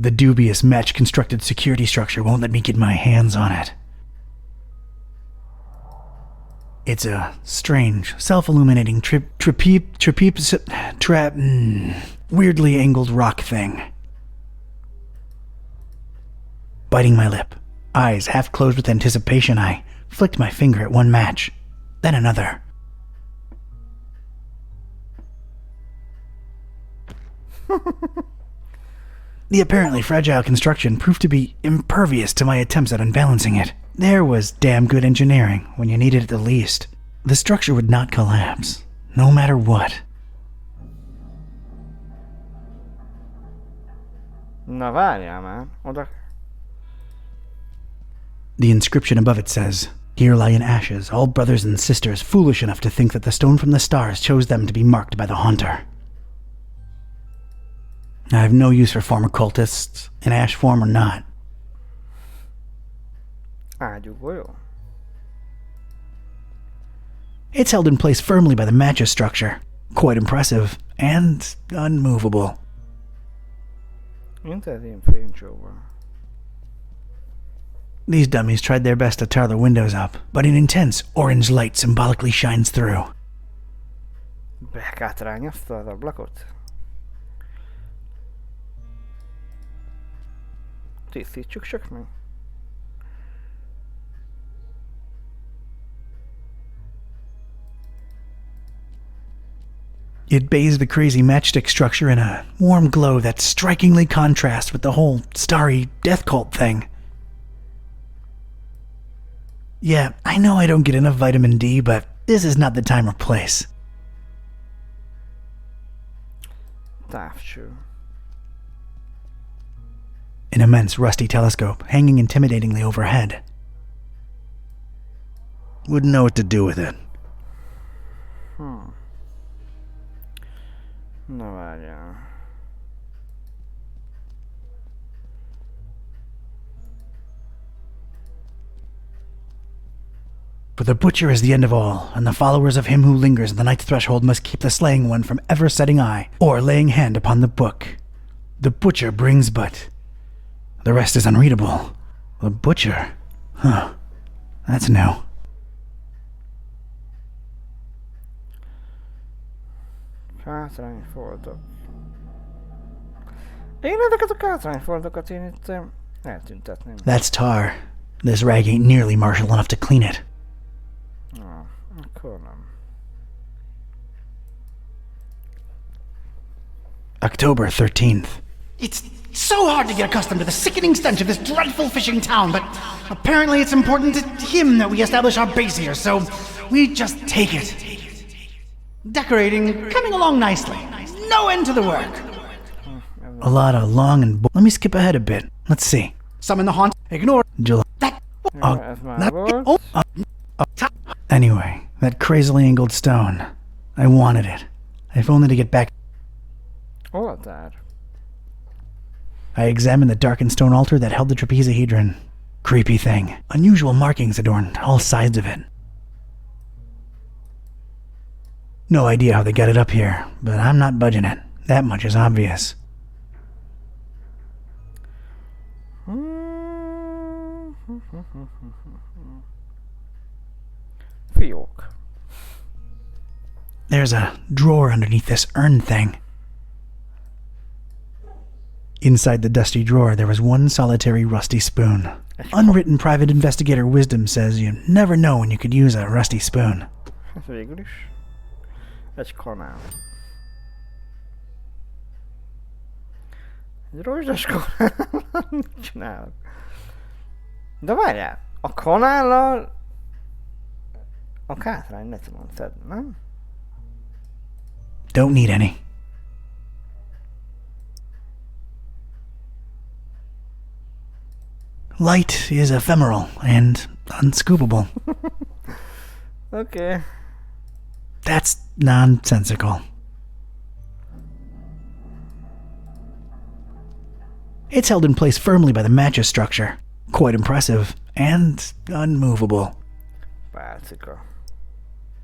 The dubious match-constructed security structure won't let me get my hands on it. It's a strange, self-illuminating weirdly angled rock thing. Biting my lip, eyes half closed with anticipation, I flicked my finger at one match, then another. The apparently fragile construction proved to be impervious to my attempts at unbalancing it. There was damn good engineering when you needed it the least. The structure would not collapse, no matter what. Na várjál már, oda... The inscription above it says, "Here lie in ashes all brothers and sisters foolish enough to think that the stone from the stars chose them to be marked by the Haunter." I have no use for former cultists, in ash form or not. Ágyúgó, jó? It's held in place firmly by the mattress structure. Quite impressive, and unmovable. Mint ez ilyen fénycsóval. These dummies tried their best to tar the windows up, but an intense orange light symbolically shines through. Bekátrányozta az ablakot? Tisztítsuk csak meg. It bathes the crazy matchstick structure in a warm glow that strikingly contrasts with the whole starry death cult thing. Yeah, I know I don't get enough vitamin D, but this is not the time or place. Távcső. An immense rusty telescope hanging intimidatingly overhead. Wouldn't know what to do with it. Na várjál. For the butcher is the end of all, and the followers of him who lingers at the night's threshold must keep the slaying one from ever setting eye, or laying hand upon the book. The butcher brings but... The rest is unreadable. The butcher? Huh. That's new. Hátrányfordok. Én ezeket a hátrányfordokat én itt eltüntetném. That's tar. This rag ain't nearly martial enough to clean it. Akkor nem. October 13th. It's so hard to get accustomed to the sickening stench of this dreadful fishing town, but apparently it's important to him that we establish our base here, so we just take it. Decorating, coming along nicely. No end to the work. A lot of long and... Let me skip ahead a bit. Let's see. Summon the haunt. Ignore July. that. Anyway, that crazily angled stone. I wanted it. If only to get back... Hol tár? I examined the darkened stone altar that held the trapezohedron. Creepy thing. Unusual markings adorned all sides of it. No idea how they got it up here, but I'm not budging it. That much is obvious. Fiók. There's a drawer underneath this urn thing. Inside the dusty drawer, there was one solitary rusty spoon. Unwritten private investigator wisdom says you never know when you could use a rusty spoon. Ez végül is. Egy kanál. Egy rozsdas kanál. Mit csinálok? De várjál, a kanállal a kátrány ne tudom szedni, nem? Don't need any. Light is ephemeral and unscoopable. Okay. That's nonsensical. It's held in place firmly by the mattress structure. Quite impressive and unmovable. Pálcika.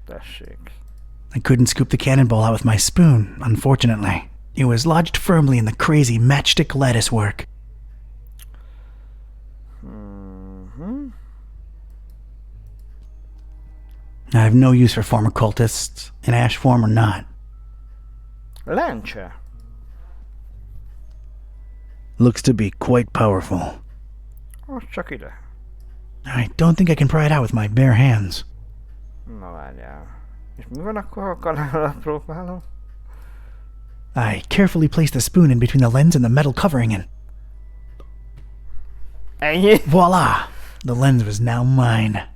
Tessék. I couldn't scoop the cannonball out with my spoon, unfortunately. It was lodged firmly in the crazy matchstick lattice work. I have no use for former cultists, in ash form or not. Lencse. Looks to be quite powerful. Most csak ide. I don't think I can pry it out with my bare hands. Na várjál. És mi van akkor, ha a kanállal próbálom? I carefully placed the spoon in between the lens and the metal covering and... Ennyi? Voila! The lens was now mine.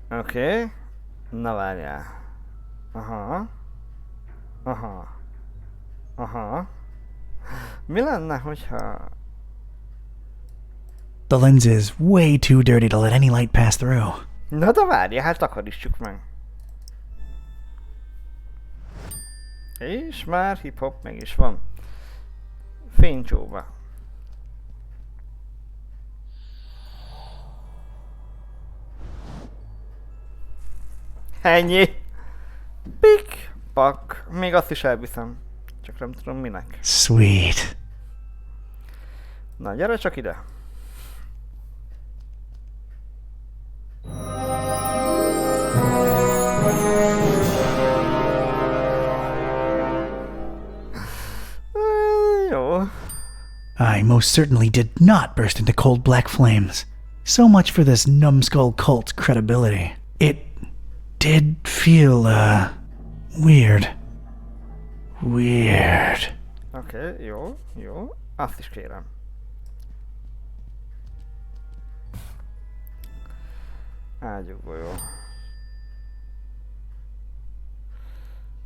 Oké. Na várjál. Aha. Mi lenne, hogyha... The lens is way too dirty to let any light pass through. Na de várjál, hát takarítsuk meg. És már hip-hop meg is van. Fénycsóba. Ennyi. Pik, pak. Még azt is elviszem. Csak nem tudom minek. Sweet. Na gyere csak ide. Jó. I most certainly did not burst into cold black flames. So much for this numbskull cult's credibility. It did feel, weird. Weird. Oké, jó. Azt is kérem. Ágyúból jó.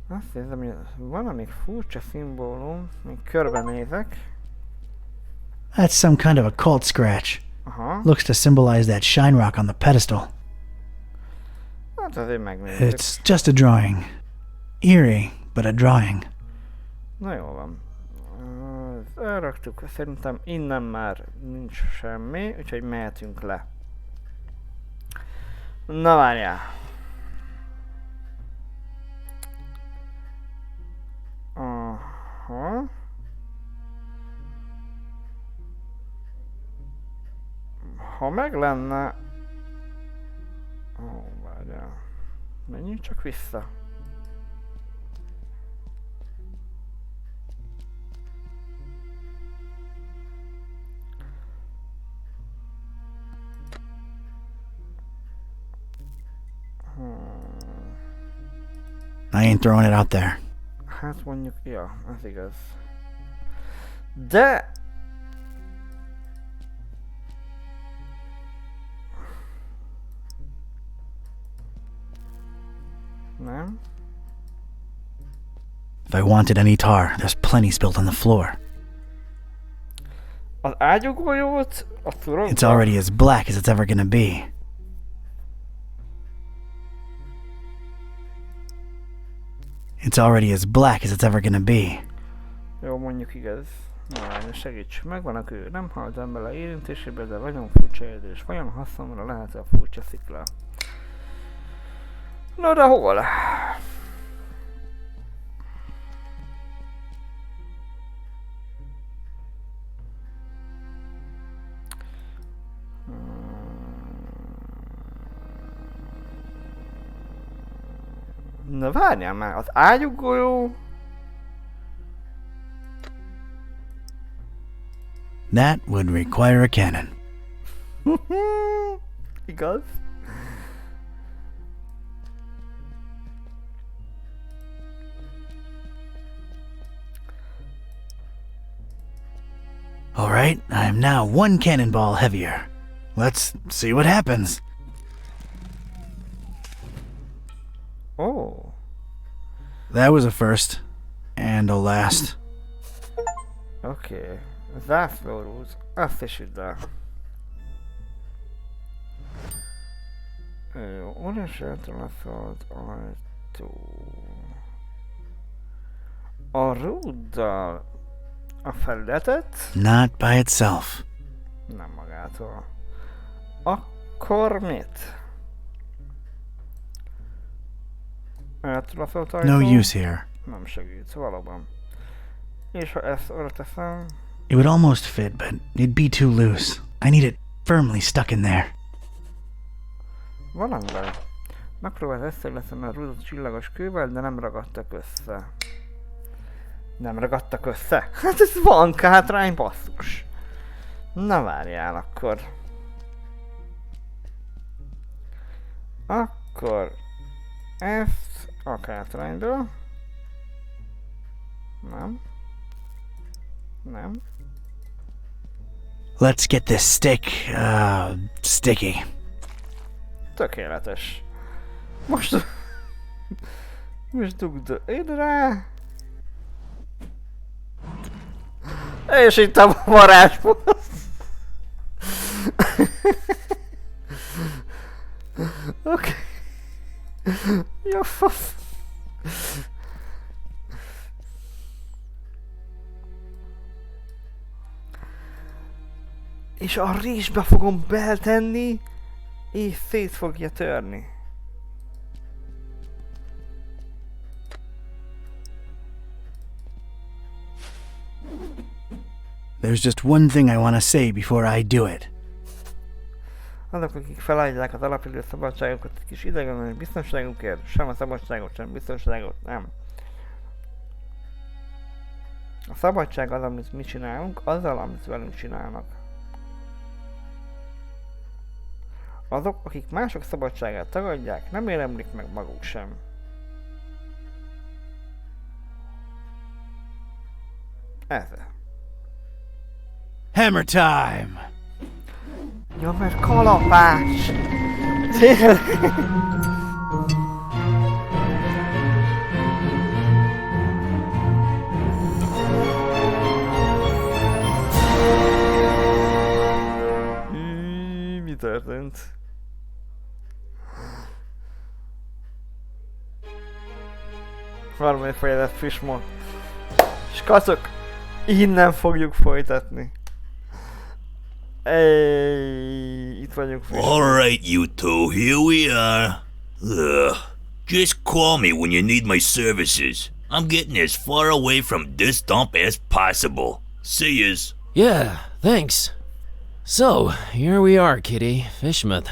Azt hiszem, hogy valami furcsa szimbólum, még körbenézek. That's some kind of a cult scratch. Looks to symbolize that shine rock on the pedestal. Hát azért megnézzük. It's just a drawing. Eerie, but a drawing. Na jó van. Elraktuk, szerintem innen már nincs semmi, úgyhogy mehetünk le. Na várjál. Aha. Ha meg lenne... Ó, várjál. Menjünk csak vissza. I ain't throwing it out there. Hát mondjuk, ja, az igaz. De... Nem? If I wanted any tar, there's plenty spilled on the floor. Az ágyugójót a turokba? It's already as black as it's ever gonna be. It's already as black as it's ever gonna be. Jó, mondjuk igaz. Na, segíts, megvan a kő. Nem haltam bele érintésébe, de nagyon furcsa érzés. Vajon hasznomra lehet a furcsa szikla? No, de hol? Na várjál már, az ágyugójó... That would require a cannon. Igaz? Alright, I'm now one cannonball heavier. Let's see what happens. Oh. That was a first. And a last. Okay. Zászlóróz. Azt is üdd el. Jó, orange eltolasztott ajtó. A rúddal a felületet? Not by itself. Nem magától. Akkor mit? Eltolasztott ajtó? No use here. Nem segít, valóban. És ha ezt oda teszem... It would almost fit, but it'd be too loose. I need it firmly stuck in there. Valami baj. Megpróbált összeilleszteni a rúdot csillagos kővel, de nem ragadtak össze. Nem ragadtak össze? Hát ez van hátrány, basszus. Na várjál akkor. Akkor... Ezt A hátrányból. Nem. Nem. Let's get this sticky. Tökéletes. Most dugd ide rá. És itt a varázsból. Oké. Jó fasz. És a rizsbe fogom beltenni, és szét fogja törni. There's just one thing I want to say before I do it. Azok, akik feladják az alapvető szabadságokat egy kis idegenlenes biztonságukért, sem a szabadságot, sem biztonságot, nem. A szabadság az, amit mi csinálunk, azzal, amit velünk csinálnak. Azok, akik mások szabadságát tagadják, nem érdemlik meg maguk sem. Ez. Hammer time! Ja, mert kalapács! Tényleg! Mi történt? Harmadik fejezet Fishmore. És kacok, innen fogjuk folytatni. Hey, itt vagyunk. Alright, you two, here we are. Ugh. Just call me when you need my services. I'm getting as far away from this dump as possible. See yous. Yeah, thanks. So, here we are, Kitty. Fishmouth.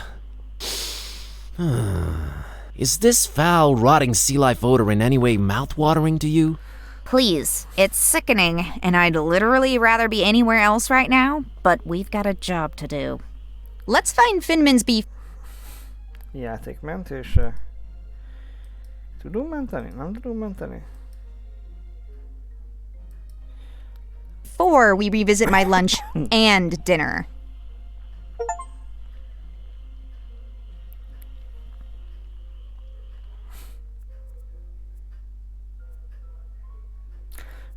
Is this foul, rotting sea life odor in any way mouth-watering to you? Please, it's sickening, and I'd literally rather be anywhere else right now, but we've got a job to do. Let's find Finman's beef. Játékmentése. Tudunk menteni? Nem tudunk menteni? Before we revisit my lunch and dinner.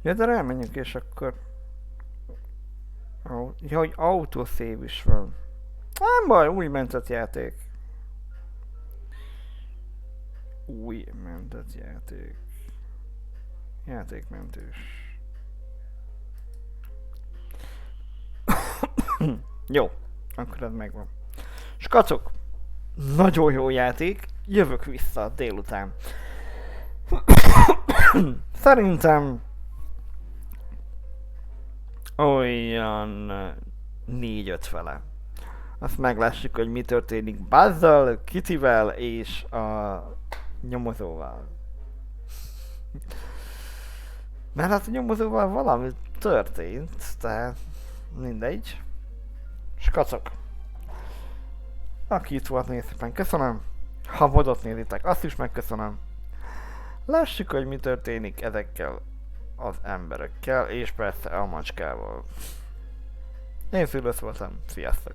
Ja, de elmenjünk és akkor... Ja, hogy autosave is van. Nem baj, új mentett játék. Új mentett játék. Játékmentős. Jó, akkor ez megvan. És kacok, nagyon jó játék, jövök vissza délután. Szerintem olyan 4-5 fele. Azt meglássuk, hogy mi történik Buzzal, Kittyvel és a nyomozóval. Mert hát a nyomozóval valami történt, tehát mindegy. És kacok. Aki itt volt, nézd szépen köszönöm. Ha vodot nézitek, azt is megköszönöm. Lássuk, hogy mi történik ezekkel az emberekkel, és persze a macskával. Én Szülösz voltam, sziasztok!